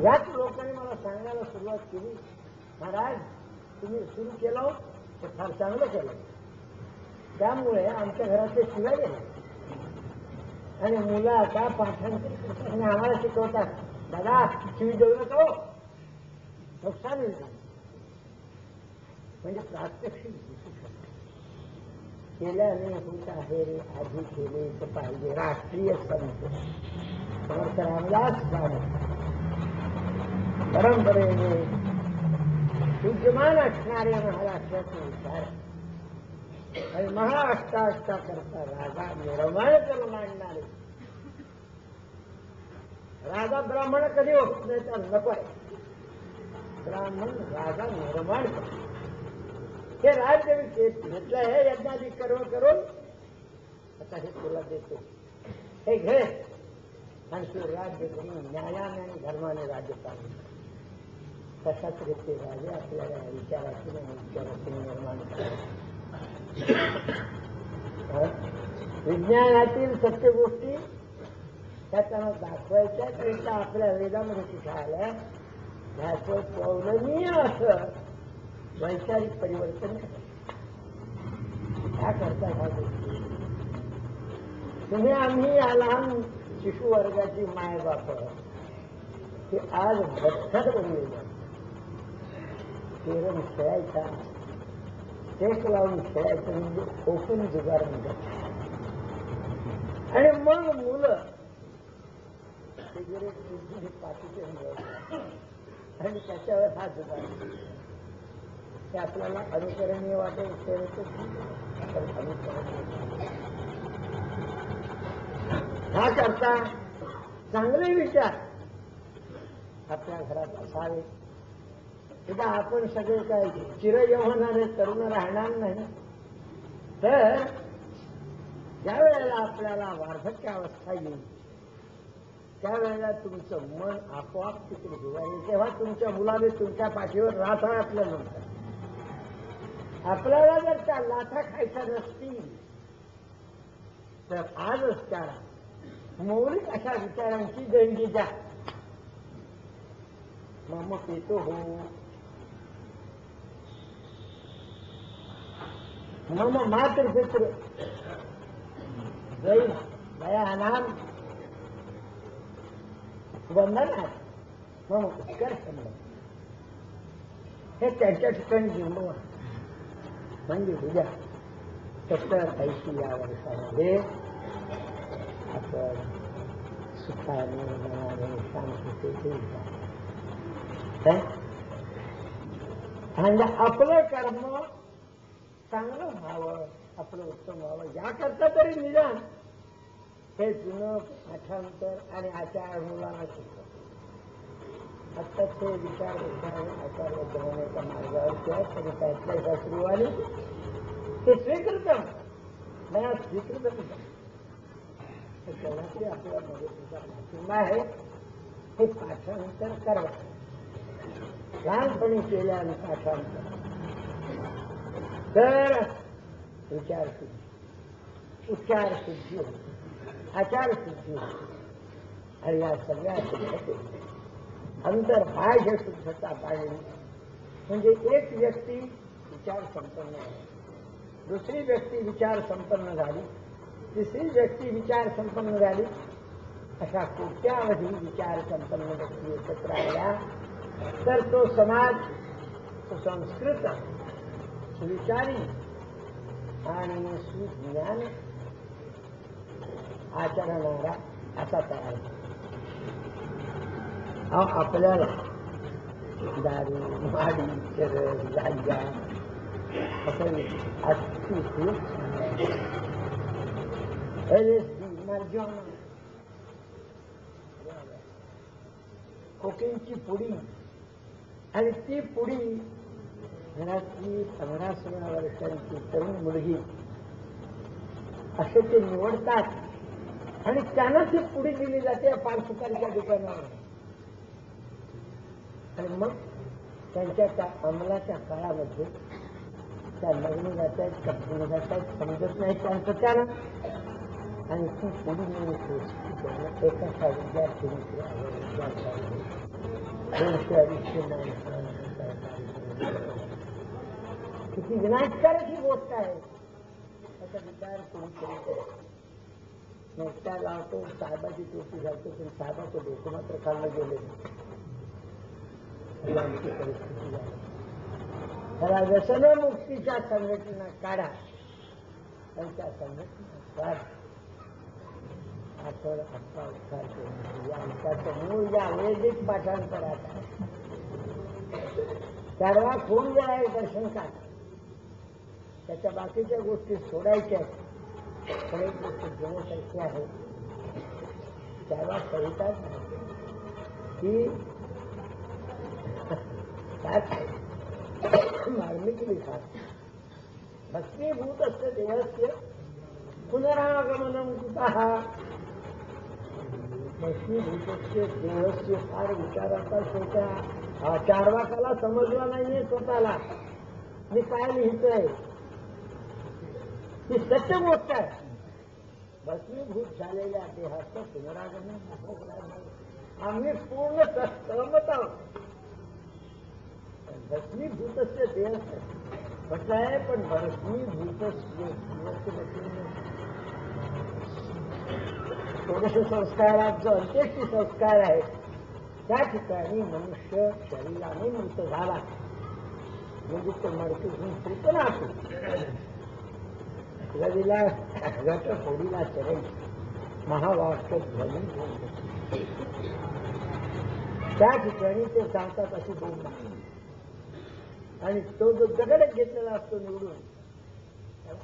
याच लोकांनी मला सांगायला सुरुवात केली, महाराज तुम्ही सुरू केलं ते फार चांगलं केलं. त्यामुळे आमच्या घरातले शिवाय गेले आणि मुलं आता पाठांतर करतात आणि आम्हाला शिकवतात, दादा शिवी देऊ नको, नुकसान होईल. म्हणजे प्रात्यक्षिक दिसू शकतो. केल्याने होत आहे रे, आधी केले तर पाहिजे. राष्ट्रीय संत समर्थ रामदास स्वामी परंपरेने विद्यमान असणारे महाराष्ट्राचे विचार आणि महाराष्ट्राचा करता राजा निर्माण करून मांडणारे. राजा ब्राह्मण कधी होत नाही तर नको आहे. ब्राह्मण राजा निर्माण करतो. हे राज्य घेतलं हे यज्ञादी कर्म करून आता हे तुला देतो, हे घे आणि तू राज्य करून न्यायाने आणि धर्माने राज्य चालू. तशाच रीती राजे आपल्याला विचारातून आणि विचारातून निर्माण करतात. विज्ञानातील सत्य गोष्टी त्याच्यानं दाखवायच्या, त्याचा आपल्या वेदामध्ये कुठे आल्या ह्याचं पौलनीय असं वैचारिक परिवर्तन ह्या करता ह्या गोष्टी. तुम्ही आम्ही या लहान शिशुवर्गाची मायबाप की आज भटकत बनलेल्या केरळ खेळायचा टेक लावून खेळायचं म्हणजे ओपन जुगार म्हणतात. आणि मग मुलं सिगरेट पिऊन पाठीचे आणि त्याच्यावर हा जुगार ते आपल्याला अनुकरणीय वाटेल हा करता चांगले विचार आपल्या घरात असावे. तेव्हा आपण सगळे काय चिरयौवनाने तरुण राहणार नाही. तर ज्या वेळेला आपल्याला वार्धक्यावस्था येईल त्यावेळेला तुमचं मन आपोआप तिकडे घेऊन तेव्हा तुमच्या मुलाने तुमच्या पाठीवर राथा आपल्या म्हणतात. आपल्याला जर त्या लाथा खायच्या नसतील तर आजच त्याला मौलिक अशा विचारांची देणगी द्या. मम पितो हो मम मातृपितृ जैन दयानाम वंदना मम उत्कर्ष हे त्यांच्या ठिकाणी जिंकवा. म्हणजे उद्या 70-80 या वर्षामध्ये आपण सुखाने मनाने शांततेने म्हणजे आपलं कर्म चांगलं व्हावं, आपलं उत्तम व्हावं याकरता तरी निदान हे जुनं पाठांतर आणि आचार मुलांना शिकवत. आत्ताच ते विचार आचार्य बनवण्याच्या मार्गावर किंवा तरी त्यातल्या शास्त्रीवाले ते स्वीकृत मला स्वीकृत तेवढातरी आपल्या मदतीचा पाठिंबा आहे. हे पाठांतर करावं. लहानपणी केल्याने पाठांतर तर विचार शुद्धी, उच्चार शुद्धी होती, आचार शुद्धी होती. आणि या सगळ्या शुद्धते अंतर्बाह्य शुद्धता पाहिली म्हणजे एक व्यक्ती विचार संपन्न झाली, दुसरी व्यक्ती विचार संपन्न झाली, तिसरी व्यक्ती विचार संपन्न झाली. अशा कोट्यावधी विचार संपन्न व्यक्ती एकत्र आल्या तर तो समाज सुसंस्कृत, सुविचारी आणि सुज्ञान आचरणारा असा तयार होतो. आपल्याला दारू, माडी, चरस, गांजा असं LSD, marijuana, कोकेनची पुडी आणि ती पुडी घरातली 15-16 वर्षांची तरुण मुलगी असे ते निवडतात आणि त्यांना ती पुडी दिली जाते पान सुपारीच्या दुकानावर. आणि मग त्यांच्या त्या अंमलाच्या काळामध्ये त्या लग्न जातात, कपडे जातात, समजत नाही त्यांचं त्यानं आणि ती पुढी मिळून एका विद्यार्थीने 200-250 माणसं किती विनाशकारक ही गोष्ट आहे त्याचा विचार कोणी करीत. मग त्या लावतो साहेबाची टोपी घालतो पण साहेबाचं डोकं मात्र खाल्लं गेले. आमची परिस्थिती झाली. त्याला व्यसनमुक्तीच्या संघटना काढा आणि त्या संघटना आपण आपला उद्धार करून त्याचं मूळ या वैदिक पाठांतरात आहे. चारवा खून जे आहे दर्शन काढा, त्याच्या बाकीच्या गोष्टी सोडायच्या पण एक गोष्ट घेण्यासारखी आहे. चारवा कविताच की मार्मिक लिखाण भस्मीभूत असते देहस्य पुनरागमनम कुतः. भस्मीभूतस्य देहस्य फार विचाराचा होता. हा चारवाकाला समजला नाहीये स्वतःला मी काय लिहितोय. ही सत्य गोष्ट आहे. भस्मीभूत झालेल्या देहाचं पुनरागमन आम्ही पूर्ण सहमत आहोत. भस्मीभूतस्य देह म्हटलं आहे पण भस्मीभूतस्य थोडेसे संस्कारात जो अंत्येष्टी संस्कार आहे त्या ठिकाणी मनुष्य शरीराने मृत झाला म्हणजे ते मडके घेऊन पण असो नदीला गट फोडीला चरण महावाक्य ध्वनी त्या ठिकाणी ते सांगतात अशी बोल आणि तो जो दगडच घेतलेला असतो निवडून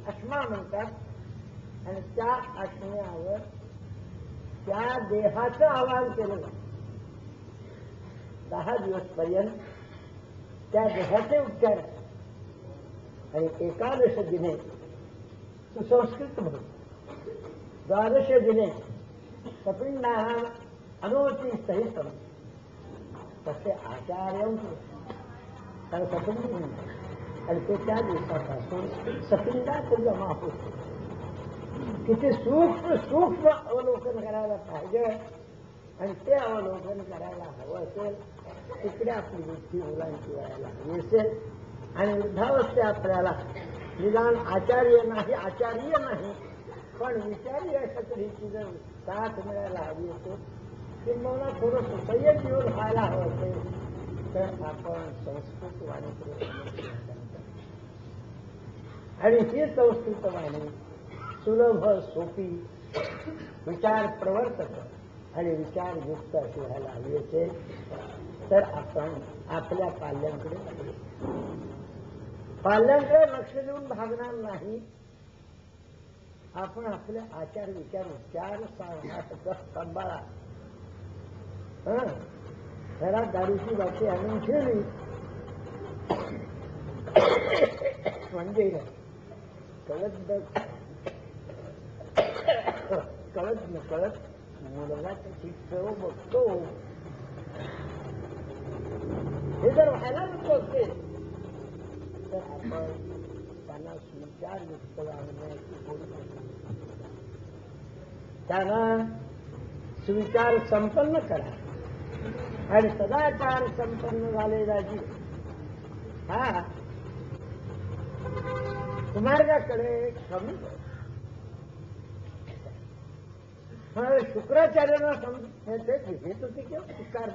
अश्मा म्हणतात आणि त्या अश्म्यावर त्या देहाचं आवाहन केलं जातं 10 दिवसपर्यंत त्या देहाचे उपचार आणि एकादश दिने सुसंस्कृत म्हणून द्वादश दिने सपिंडानां अनोती सहितम तसे आचार्य कारण सपिंड आणि ते त्या दिवसापासून सपिंडात जमा होतो किती सूक्ष्म अवलोकन करायला पाहिजे आणि ते अवलोकन करायला हवं असेल तिकडे आपली बुद्धी मुलांची व्हायला हवी असेल आणि वृद्धावस्थे आपल्याला निदान आचार्य नाही पण विचारी अशा तऱ्हेची जर साथ मिळायला हवी असेल किंवा थोडं सुसह्य जीवन व्हायला हवं असेल तर आपण संस्कृत वाणीकडे आणि ही संस्कृत वाणी सुलभ सोपी विचार प्रवर्तक आणि विचारयुक्त अशी व्हायला हवी असेल तर आपण आपल्या पाल्यांकडे लक्ष देऊन भागणार नाही. आपण आपले आचार विचार सांभाळा. घरात दारूची बाटली आणून ठेवली म्हणजे कळत नकळत मुलगा त्याची चव बघतो. हे जर व्हायला नको असेल तर आपण त्यांना सुविचार युक्त वागण्याची त्यांना सुविचार संपन्न करा आणि सदाचार संपन्न झालेला जीव हा कुमार्गाकडे कमी शुक्राचार्यांना समजत घेत होते किंवा शिकार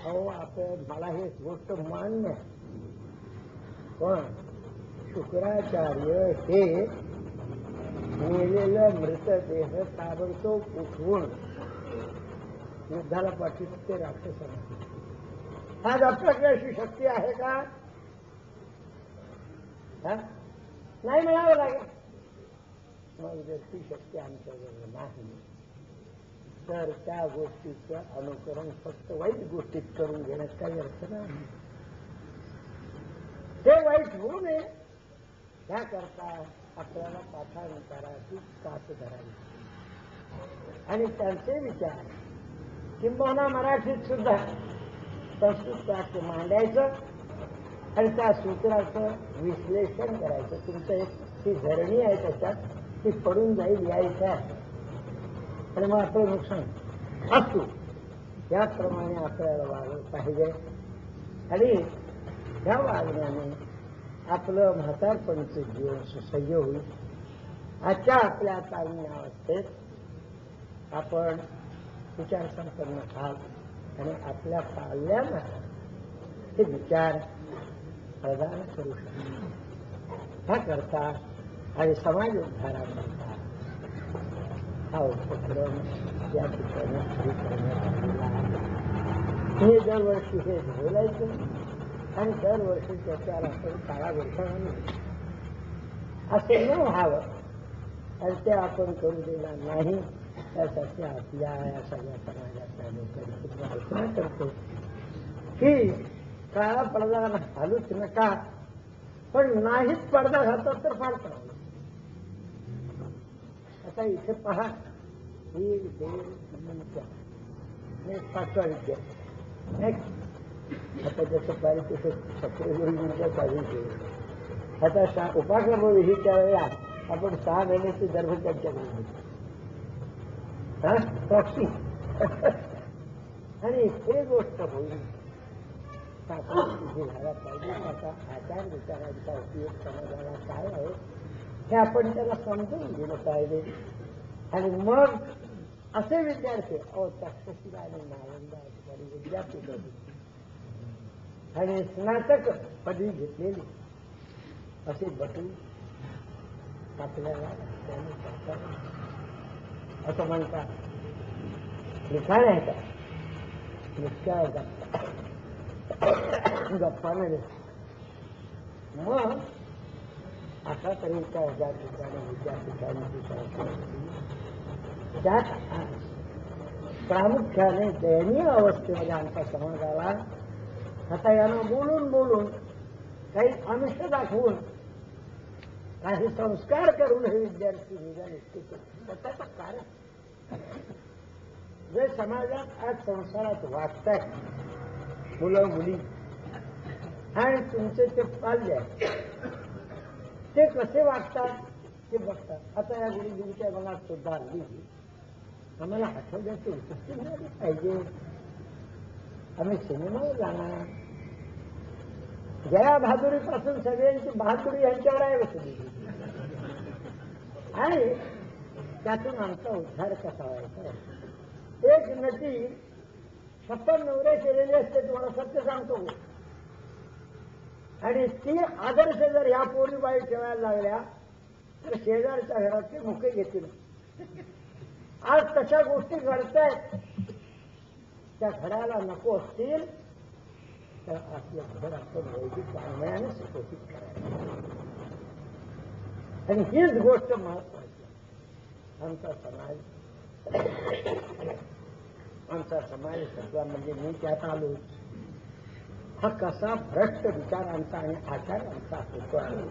हो आपण मला हे गोष्ट मान्य पण शुक्राचार्य हे मेलेलं मृतदेह ताबडतोब उठवून युद्धाला पाठवून ते राक्षसांना आज आपल्याकडे अशी शक्ती आहे का? नाही मिळावं लागेल. मग जर ती शक्ती आमच्याजवळ नाही तर त्या गोष्टीचं अनुकरण फक्त वाईट गोष्टीत करून घेण्यात काही अर्थ नाही. ते वाईट होऊ नये त्याकरता आपल्याला पाठांतराची साथ धरावी आणि त्यांचे विचार किंबहुना मराठीत सुद्धा संस्कृत वाक्य मांडायचं आणि त्या सूत्राचं विश्लेषण करायचं. तुमचं एक ती धरणी आहे त्याच्यात ती पडून जाईल यायचं आहे आणि मग आपलं नुकसान असतो. त्याप्रमाणे आपल्याला वागलं पाहिजे आणि ह्या वागण्याने आपलं म्हातारपणीचं जीवन सुसह्य होईल. आजच्या आपल्या तारुण्य अवस्थेत आपण विचार संपन्न व्हाल आणि आपल्या पाल्यांना हे विचार प्रदान करू शकतो. ह्याकरता आणि समाज उद्धाराकरता हा उपक्रम या ठिकाणी सुरू करण्यात आलेला आहे. हे दरवर्षी हे बोलायचं आणि दरवर्षी त्याच्यावर आपण काळावर्षाने असे न व्हावं आणि ते आपण करू देणार नाही. त्यासाठी आपल्या या सगळ्या समाजातल्या लोकांची प्रार्थना करतो की काळा पडदा घालूच नका पण नाहीच पडदा घालतात तर फार चांगलं. आता इथे पहा 1-1.5 मिनिटं 5 विद्या आता त्याचं पारितोषिक 17 मिनिटं काढून ठेवलं. आता उपाकर्म विधीच्या वेळेला आपण 6 महिन्याची दर्भ त्यांच्याकडे घेतो प्रॉक्सी आणि हे गोष्ट होईल झाला पाहिजे. त्याचा आचार विचारांचा उपयोग समाजाला काय आहे हे आपण त्याला समजून दिलं पाहिजे. आणि मग असे विद्यार्थी तक्षशिला आणि नालंदा अधिकारी विद्यापीठ आणि स्नातक पदवी घेतलेली असे बटू आपल्याला रस्त्याने जाताना असं म्हणतात. लिखाण आहे का नुसत्या गप्पा नाही. मग अशा तऱ्हेच्या ज्या ठिकाणी विद्यापीठांची संस्था त्यात प्रामुख्याने दयनीय अवस्थेमध्ये आमचा समाज आला. आता यानं बोलून बोलून काही आमिष दाखवून काही संस्कार करून हे विद्यार्थी निघाले. त्याचं कारण जे समाजात आज संसारात वागतात मुलं मुली आणि तुमचे ते पाल्य ते कसे वागतात ते बघतात. आता या गुरुजींच्या मनात सुद्धा आली आम्हाला आठवड्याची उपस्थित मिळाली पाहिजे. आम्ही सिनेमावर जाणार. जया बहादुरीपासून सगळ्यांची बहादुरी यांच्यावर आहे बसली आणि त्यातून आमचा उद्धार कसा व्हायचा. एक नटी 56 नवरे केलेले असते तुम्हाला सत्य सांगतो. आणि ती आदर्श जर ह्या पोरीबाई ठेवायला लागल्या तर शेजारच्या घराचे मुके घेतील. आज तशा गोष्टी घडतायत. त्या घराला नको असतील तर आपलं घर आपण वैदिक वाङ्मयाने सुशोभित करायचं. आणि हीच गोष्ट महत्वाची. आमचा समाज सगळा म्हणजे मी त्यात आलो. हा कसा भ्रष्ट विचारांचा आणि आचारांचा होतो आहे.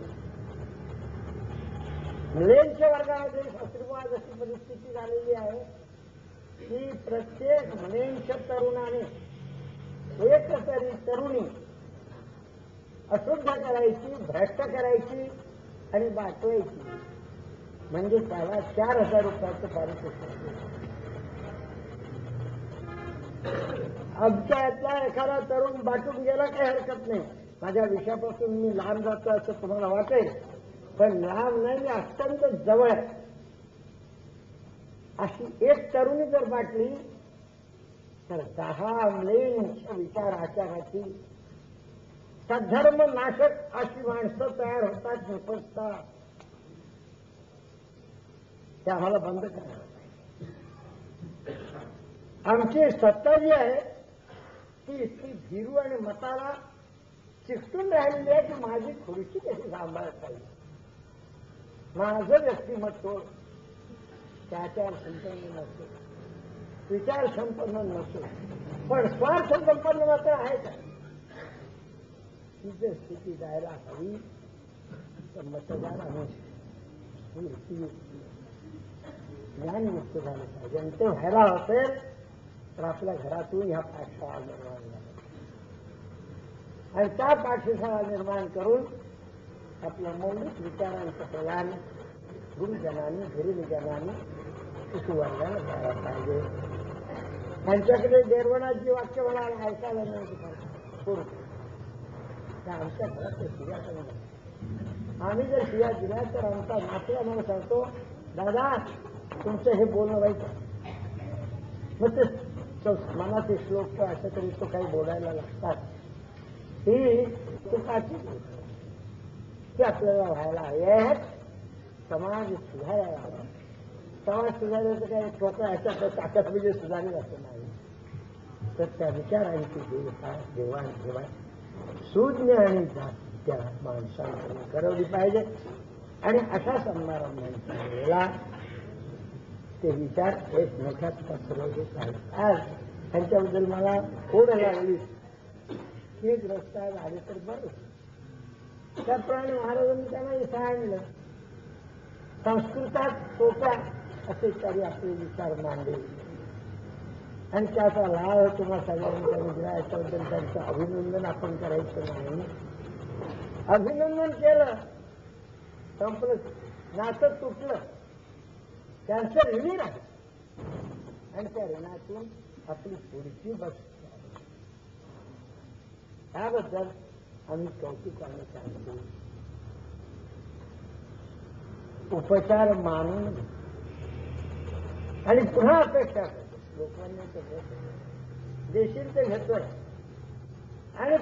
मुलींच्या वर्गामध्ये शास्त्रीवाद अशी परिस्थिती झालेली आहे की प्रत्येक मुलींच्या तरुणाने एक तरी तरुणी अशुद्ध करायची, भ्रष्ट करायची आणि बाटवायची म्हणजे त्याला 4,000 रुपयाचं पारितोषिक. आमच्या यातला एखादा तरुण बाटून गेला काही हरकत नाही. माझ्या विषयापासून मी लांब जातो असं तुम्हाला वाटेल पण लांब नाही. मी अत्यंत जवळ आहे. अशी एक तरुणी जर बाटली तर 10 मुलींच्या विचार आचाराची सद्धर्म नाशक अशी माणसं तयार होतात निपजतात. ते आम्हाला बंद करायला. आमची सत्ता जी आहे ती इतकी भीरू आणि मताला चिकटून राहिलेली आहे की माझी खुर्ची कशी सांभाळत पाहिजे. माझं व्यक्तिमत्व त्याच्यावर संपन्न नसतो, विचार संपन्न नसतो पण स्वार्थ संपन्न मात्र आहे का. ही जर स्थिती जायला हवी तर मतदाराने ज्ञानमुक्त झालं पाहिजे. आणि ते व्हायला असेल तर आपल्या घरातून ह्या पाठशाळा निर्माण झाल्या आणि त्या पाठशाळा निर्माण करून आपल्या मौलिक विचारांचं प्रदान गुरुजनांनी गुरुजनांनी कुटुंबाला द्यायला पाहिजे. त्यांच्याकडे देरवणाची वाक्य म्हणाला ऐकायला नाही त्या आमच्या घरात ते शिव्या करून आम्ही जर शिव्या दिल्या तर आमचा नातू आम्हाला सांगतो दादा तुमचं हे बोलणं वाईट. मग ते मनाचे श्लोक किंवा असं तरी तो काही बोलायला लागतात. ही चुकाची ती आपल्याला व्हायला हवी. समाज सुधारायला हवा. समाज सुधारायचं काही ठोकं ह्याच्यात ताकद म्हणजे सुधारेल असं नाही. तर त्या विचारांची देवाणघेवाण सूज्ञ आणि त्या माणसांकडून करवली पाहिजे. आणि अशा समारंभांच्या वेळेला ते विचार एक मोठ्यात पसरवले आहेत. आज त्यांच्याबद्दल मला ओढ लागली हे ग्रस्त झाले तर बरं. त्याप्रमाणे महाराजांनी त्यांना सांगितलं संस्कृतात सोप्या असे तरी आपले विचार मांडले आणि त्याचा लाभ तुम्हाला सगळ्यांनी दिला. याच्याबद्दल त्यांचं अभिनंदन आपण करायचं नाही. अभिनंदन केलं संपलं, नातं तुटलं, त्यांचं ऋणी राहिलं आणि त्या ऋणातून आपली पुढची बस. त्याबद्दल आम्ही कौतुकाने सांगतो. उपचार मानून आणि पुन्हा अपेक्षा करतो. लोकांनी तर देशील ते घेतोय आणि